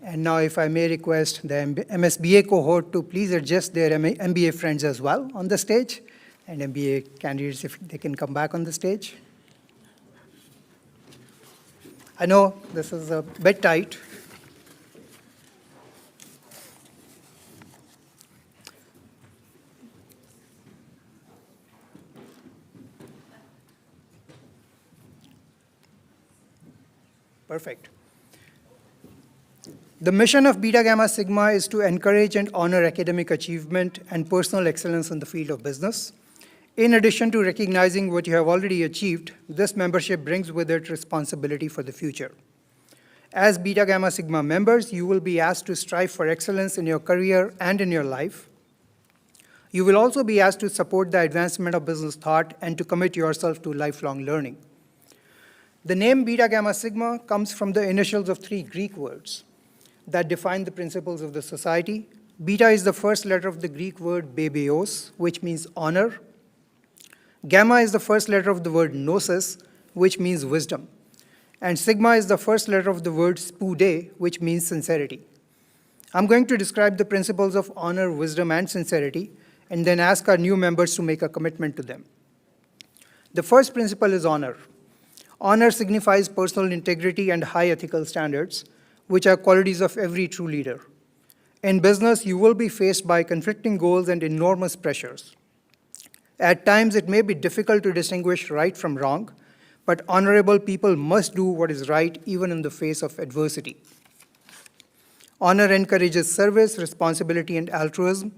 And now if I may request the MSBA cohort to please adjust their MBA friends as well on the stage, and MBA candidates, if they can come back on the stage. I know this is a bit tight. Perfect. The mission of Beta Gamma Sigma is to encourage and honor academic achievement and personal excellence in the field of business. In addition to recognizing what you have already achieved, this membership brings with it responsibility for the future. As Beta Gamma Sigma members, you will be asked to strive for excellence in your career and in your life. You will also be asked to support the advancement of business thought and to commit yourself to lifelong learning. The name Beta Gamma Sigma comes from the initials of 3 Greek words that define the principles of the society. Beta is the first letter of the Greek word bebeos, which means honor. Gamma is the first letter of the word gnosis, which means wisdom. And sigma is the first letter of the word spude, which means sincerity. I'm going to describe the principles of honor, wisdom, and sincerity, and then ask our new members to make a commitment to them. The first principle is honor. Honor signifies personal integrity and high ethical standards, which are qualities of every true leader. In business, you will be faced by conflicting goals and enormous pressures. At times, it may be difficult to distinguish right from wrong, but honorable people must do what is right even in the face of adversity. Honor encourages service, responsibility, and altruism.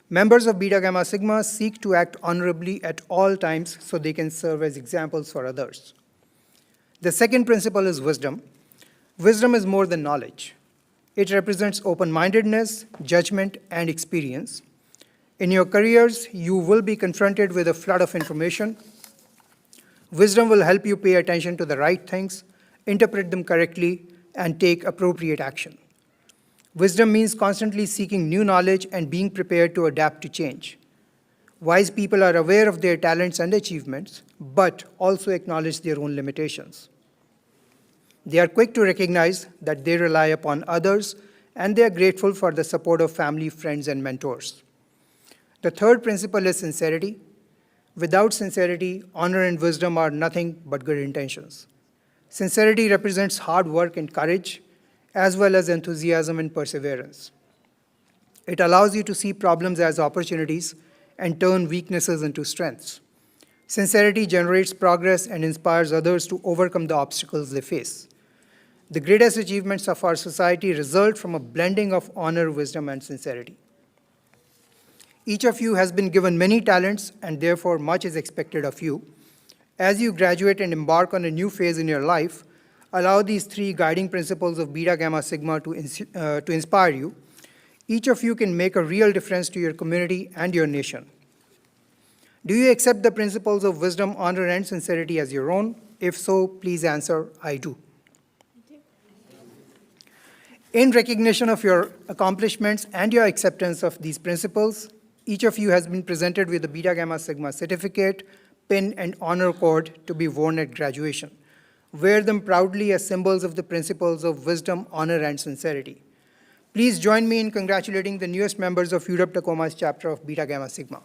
Members of Beta Gamma Sigma seek to act honorably at all times so they can serve as examples for others. The second principle is wisdom. Wisdom is more than knowledge. It represents open-mindedness, judgment, and experience. In your careers, you will be confronted with a flood of information. Wisdom will help you pay attention to the right things, interpret them correctly, and take appropriate action. Wisdom means constantly seeking new knowledge and being prepared to adapt to change. Wise people are aware of their talents and achievements, but also acknowledge their own limitations. They are quick to recognize that they rely upon others, and they are grateful for the support of family, friends, and mentors. The third principle is sincerity. Without sincerity, honor and wisdom are nothing but good intentions. Sincerity represents hard work and courage, as well as enthusiasm and perseverance. It allows you to see problems as opportunities and turn weaknesses into strengths. Sincerity generates progress and inspires others to overcome the obstacles they face. The greatest achievements of our society result from a blending of honor, wisdom, and sincerity. Each of you has been given many talents, and therefore much is expected of you. As you graduate and embark on a new phase in your life, allow these 3 guiding principles of Beta Gamma Sigma to inspire you. Each of you can make a real difference to your community and your nation. Do you accept the principles of wisdom, honor, and sincerity as your own? If so, please answer, I do. In recognition of your accomplishments and your acceptance of these principles, each of you has been presented with a Beta Gamma Sigma certificate, pin, and honor cord to be worn at graduation. Wear them proudly as symbols of the principles of wisdom, honor, and sincerity. Please join me in congratulating the newest members of UW Tacoma's chapter of Beta Gamma Sigma.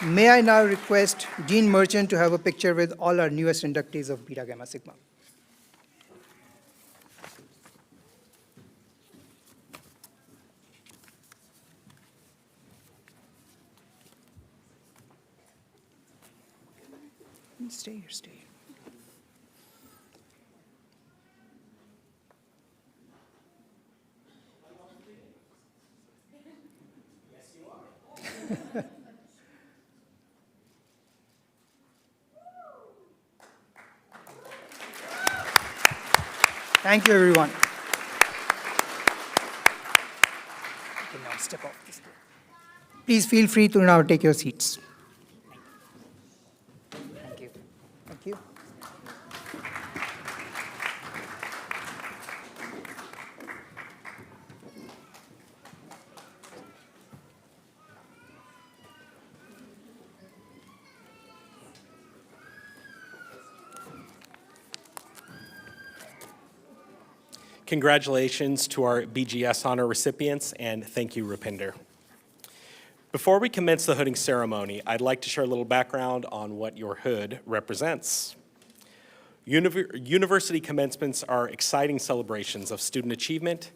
May I now request Dean Merchant to have a picture with all our newest inductees of Beta Gamma Sigma. Stay here, stay here. Yes, you are. Thank you, everyone. You can now step off this door. Please feel free to now take your seats. Thank you. Thank you. Congratulations to our BGS honor recipients, and thank you, Rupinder. Before we commence the hooding ceremony, I'd like to share a little background on what your hood represents. University commencements are exciting celebrations of student achievement,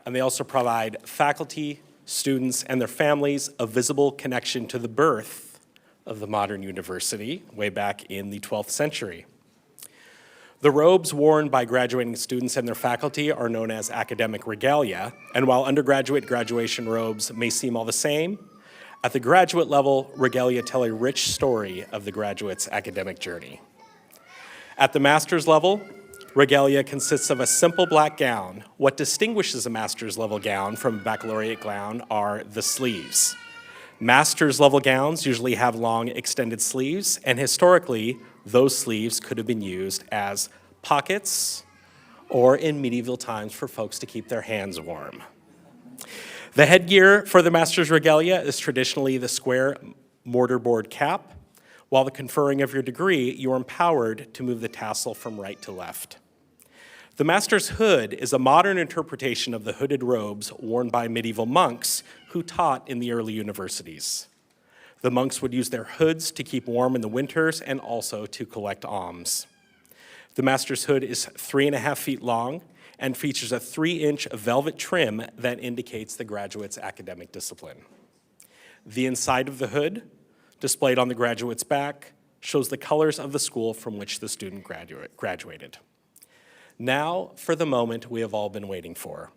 and they also provide faculty, students, and their families a visible connection to the birth of the modern university way back in the 12th century. The robes worn by graduating students and their faculty are known as academic regalia, and while undergraduate graduation robes may seem all the same, at the graduate level, regalia tell a rich story of the graduate's academic journey. At the master's level, regalia consists of a simple black gown. What distinguishes a master's level gown from a baccalaureate gown are the sleeves. Master's level gowns usually have long extended sleeves, and historically, those sleeves could have been used as pockets or in medieval times for folks to keep their hands warm. The headgear for the master's regalia is traditionally the square mortarboard cap. While the conferring of your degree, you are empowered to move the tassel from right to left. The master's hood is a modern interpretation of the hooded robes worn by medieval monks who taught in the early universities. The monks would use their hoods to keep warm in the winters and also to collect alms. The master's hood is 3.5 feet long and features a 3-inch velvet trim that indicates the graduate's academic discipline. The inside of the hood, displayed on the graduate's back, shows the colors of the school from which the student graduated. Now for the moment we have all been waiting for.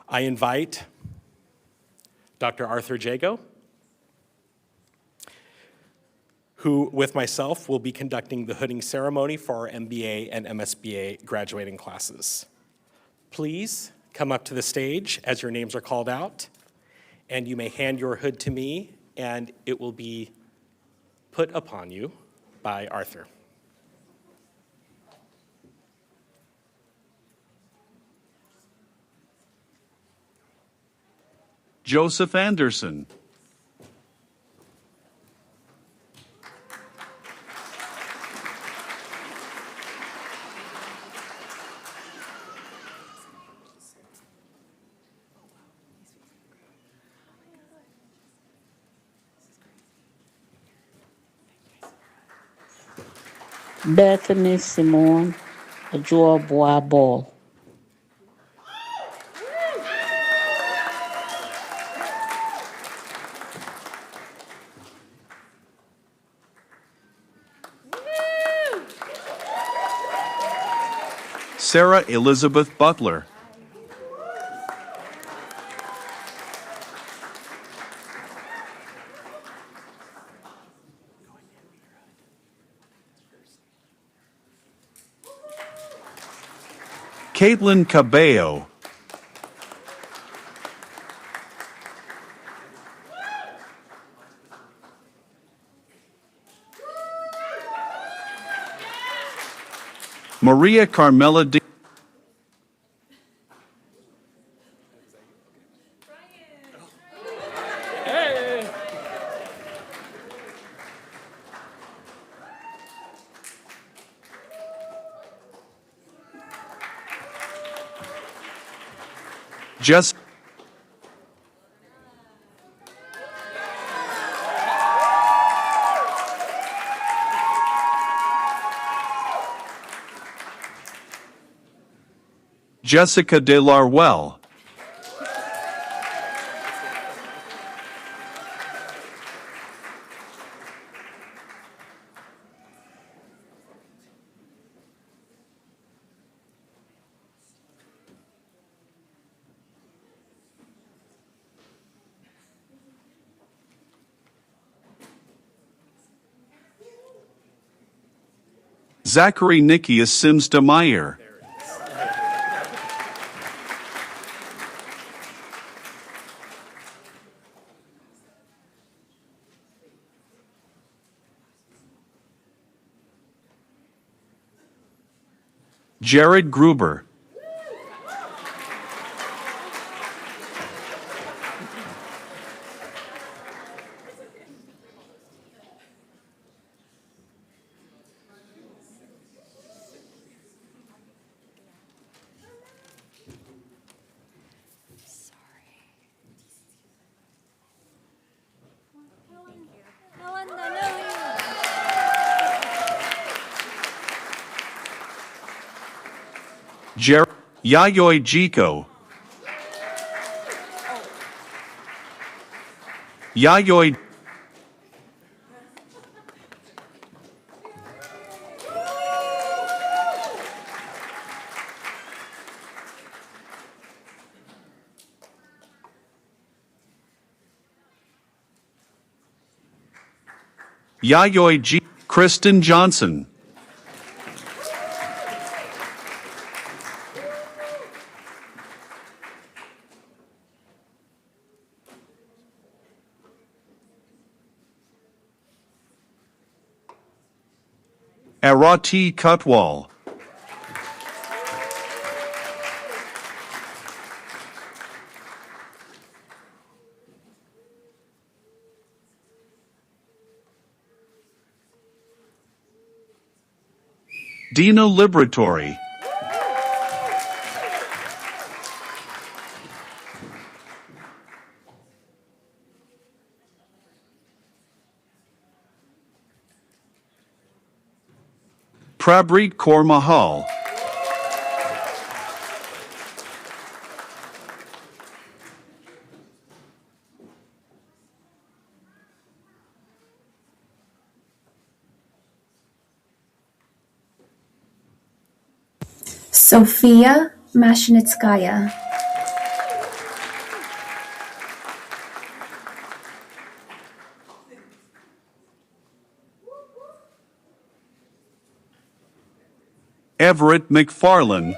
I invite Dr. Arthur Jago, who, with myself, will be conducting the hooding ceremony for our MBA and MSBA graduating classes. Please come up to the stage as your names are called out, and you may hand your hood to me, and it will be put upon you by Arthur. Joseph Anderson. Bethany Simone Ajoa Ball. Sarah Elizabeth Butler. Caitlin Cabello. Maria Carmela D. Jess. Jessica De Larwell. Zachary Nikias Sims de Meyer. Jared Gruber. Yayoi Jiko. Yayoi. Yayoi G. Kristen Johnson. Arati Cutwall. Dino Liberatory. Prabrit Kaur Mahal. Sofia Mashinitskaya. Everett McFarlane.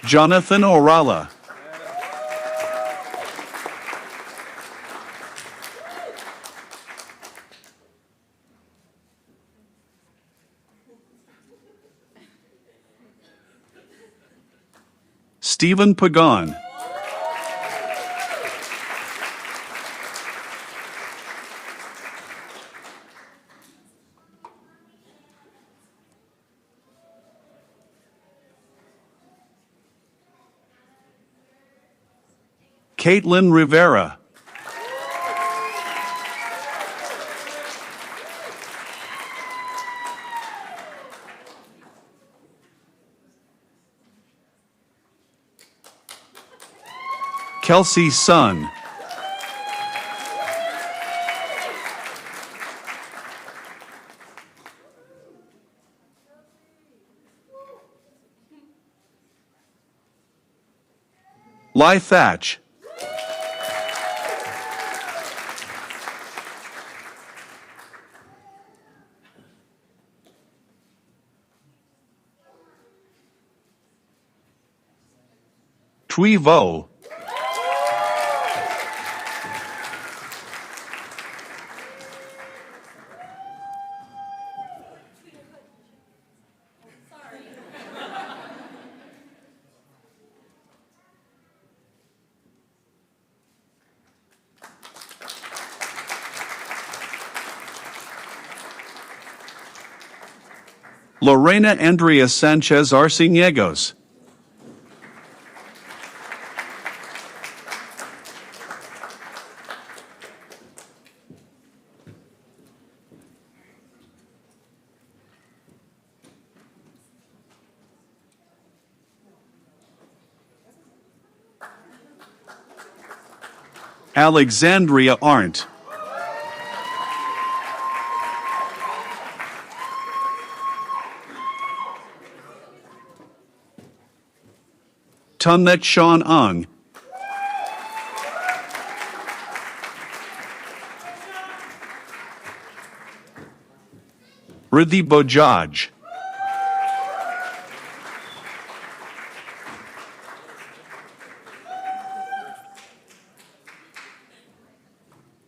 Jonathan Orala. Stephen Pagan. Caitlin Rivera. Kelsey Sun. July Thatch. Tui Vo. Lorena Andrea Sanchez Arciniegos. Alexandria Arndt. Tumnet Sean Ung. Riddhi Bojaj.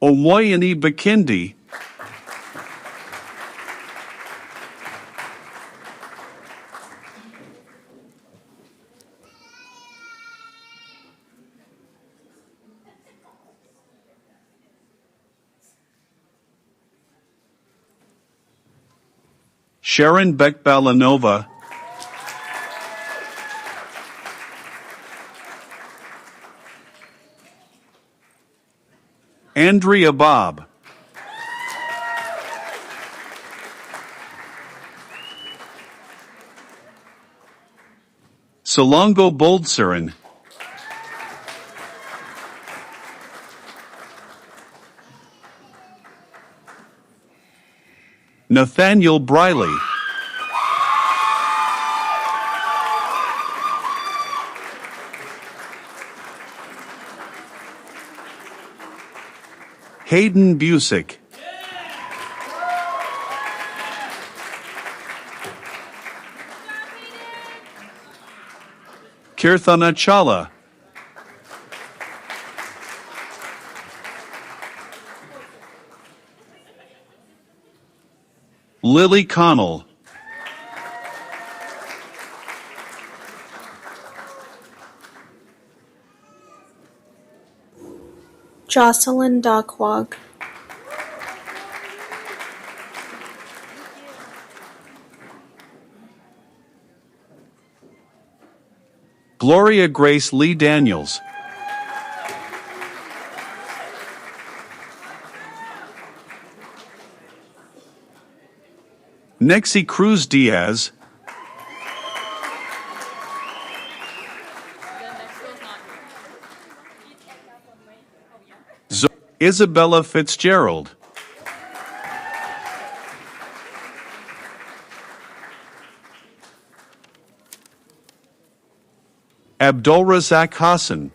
Omoyani Bakindi. Sharon Beck-Balanova. Andrea Bob. Solongo Boldsarin. Nathaniel Briley. Hayden Busick. Kirthana Challa. Lily Connell. Jocelyn Dakwag. Gloria Grace Lee Daniels. Nexi Cruz Diaz. Isabella Fitzgerald. Abdulrazak Hassan.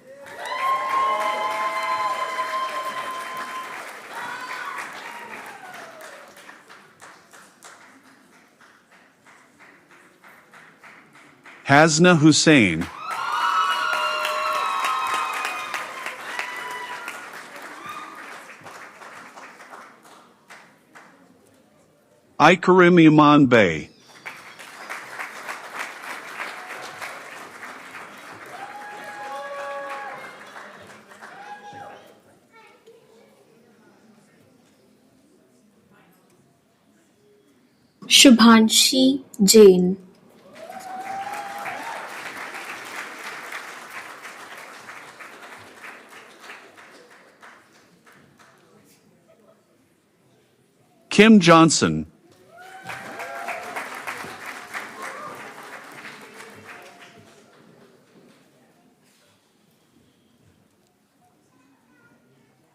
Hasna Hussein. Ikarim Iman Bey. Shubhanshi Jain. Kim Johnson.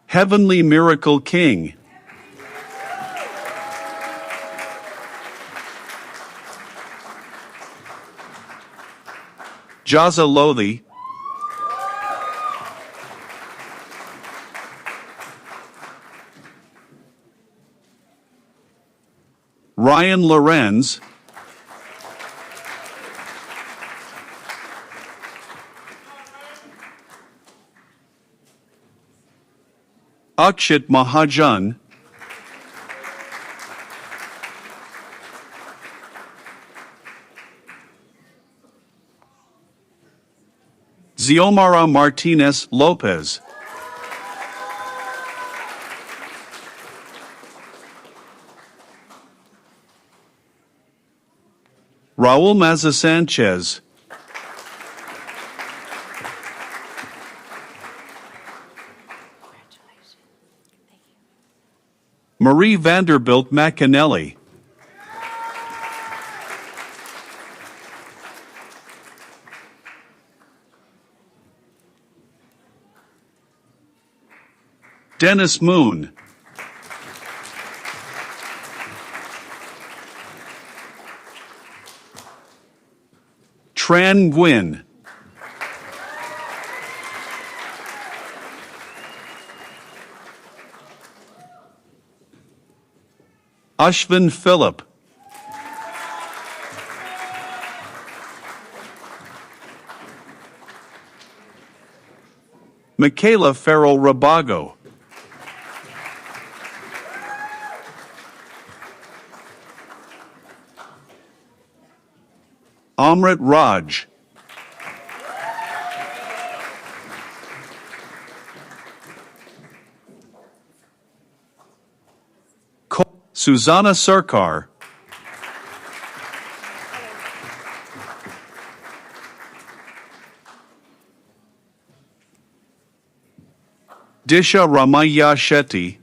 Heavenly Miracle King. Jaza Lothy. Ryan Lorenz, Akshit Mahajan, Xiomara Martinez Lopez, Raul Maza Sanchez, Marie Vanderbilt McAnally, Dennis Moon, Tran Nguyen, Ashvin Philip, Michaela Farrell Rabago, Amrit Raj, Susanna Sarkar, Disha Ramaya Shetty,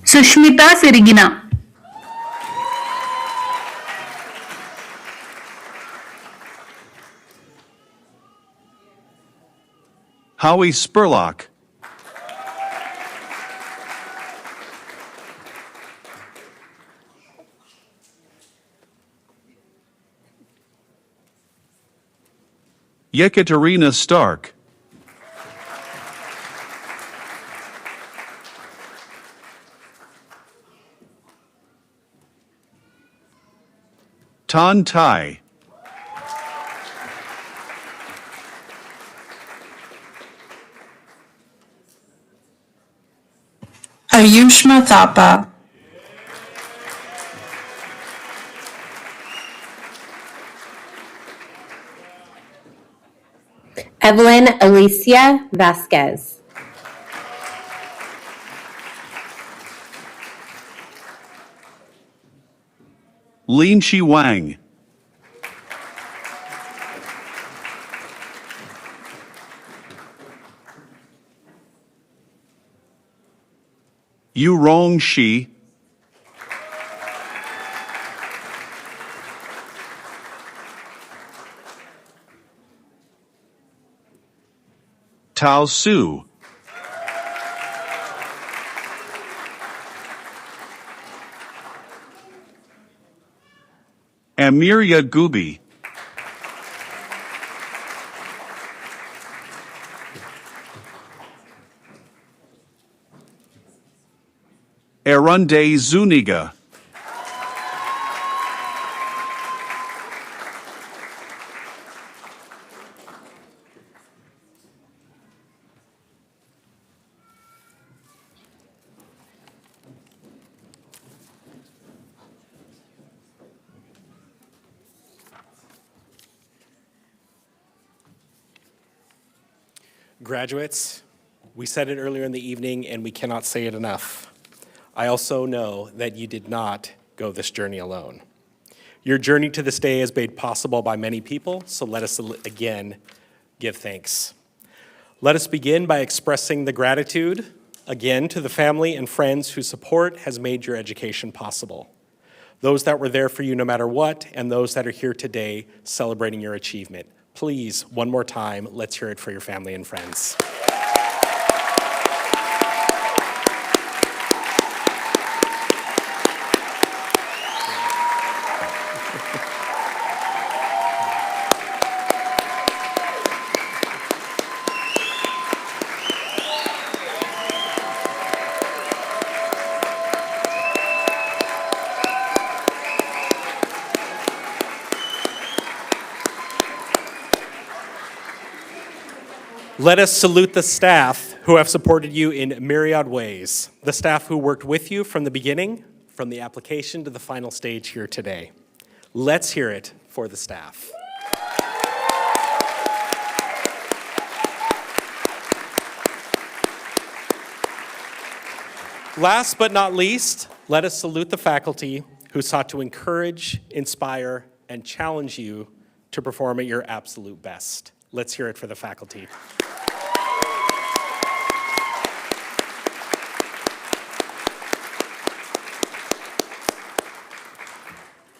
Sushmita Sirigina, Howie Spurlock, Yekaterina Stark, Tan Tai, Ayushma Thapa, Evelyn Alicia Vasquez, Lin Shi Wang, Yu Rong Shi, Tao Su, Amiria Gubi, Erunde Zuniga, Graduates, we said it earlier in the evening and we cannot say it enough. I also know that you did not go this journey alone. Your journey to this day is made possible by many people, so let us again give thanks. Let us begin by expressing the gratitude again to the family and friends whose support has made your education possible. Those that were there for you no matter what, and those that are here today celebrating your achievement. Please, one more time, let's hear it for your family and friends. Let us salute the staff who have supported you in myriad ways, the staff who worked with you from the beginning, from the application to the final stage here today. Let's hear it for the staff. Last but not least, let us salute the faculty who sought to encourage, inspire, and challenge you to perform at your absolute best. Let's hear it for the faculty.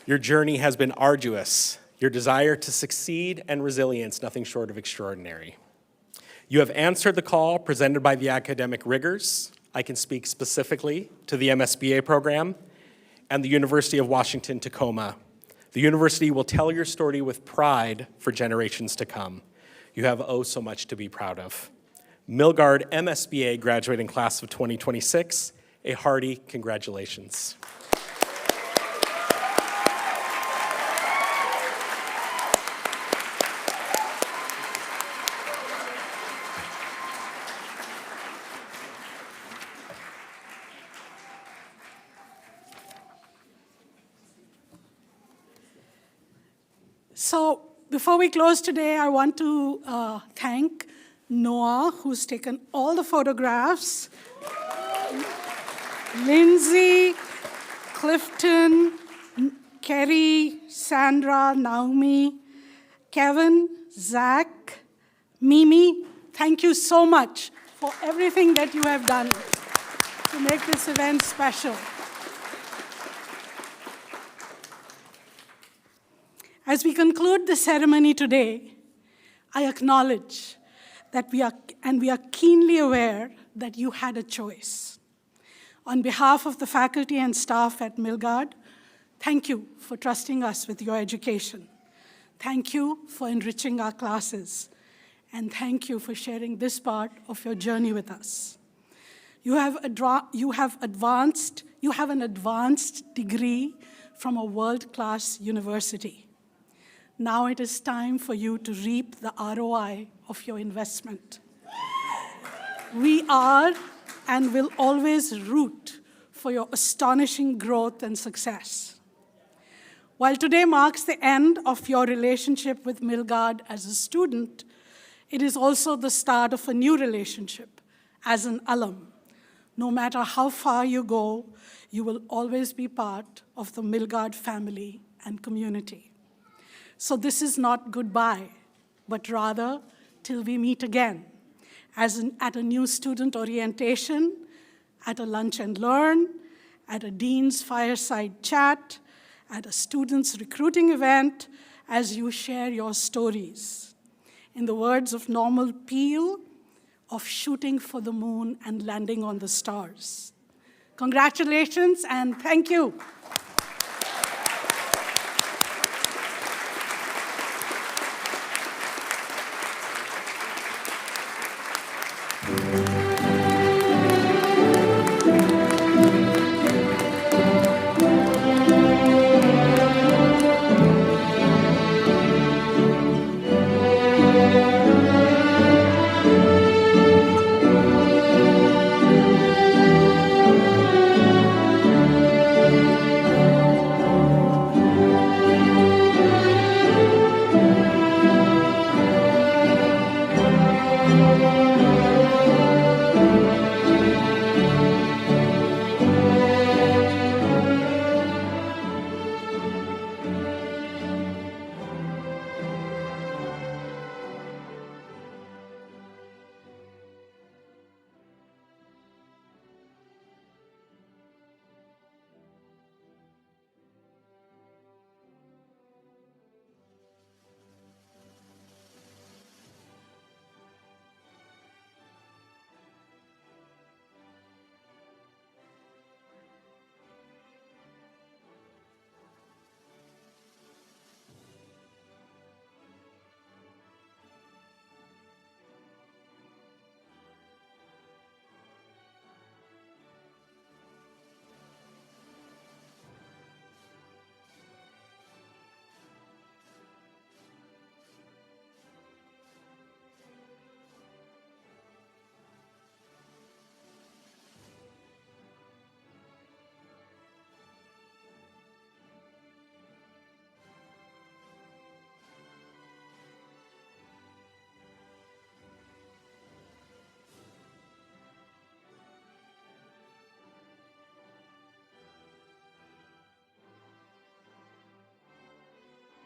Your journey has been arduous. Your desire to succeed and resilience, nothing short of extraordinary. You have answered the call presented by the academic rigors. I can speak specifically to the MSBA program and the University of Washington, Tacoma. The university will tell your story with pride for generations to come. You have oh so much to be proud of. Milgard MSBA graduating class of 2026, a hearty congratulations. So before we close today, I want to thank Noah, who's taken all the photographs, Lindsay, Clifton, Kerry, Sandra, Naomi, Kevin, Zach, Mimi. Thank you so much for everything that you have done to make this event special. As we conclude the ceremony today, I acknowledge that we are keenly aware that you had a choice. On behalf of the faculty and staff at Milgard, thank you for trusting us with your education. Thank you for enriching our classes. And thank you for sharing this part of your journey with us. You have an advanced degree from a world-class university. Now it is time for you to reap the ROI of your investment. We are and will always root for your astonishing growth and success. While today marks the end of your relationship with Milgard as a student, it is also the start of a new relationship as an alum. No matter how far you go, you will always be part of the Milgard family and community. So this is not goodbye, but rather till we meet again, at a new student orientation, at a lunch and learn, at a dean's fireside chat, at a student's recruiting event, as you share your stories. In the words of Normal Peel, of shooting for the moon and landing on the stars. Congratulations and thank you.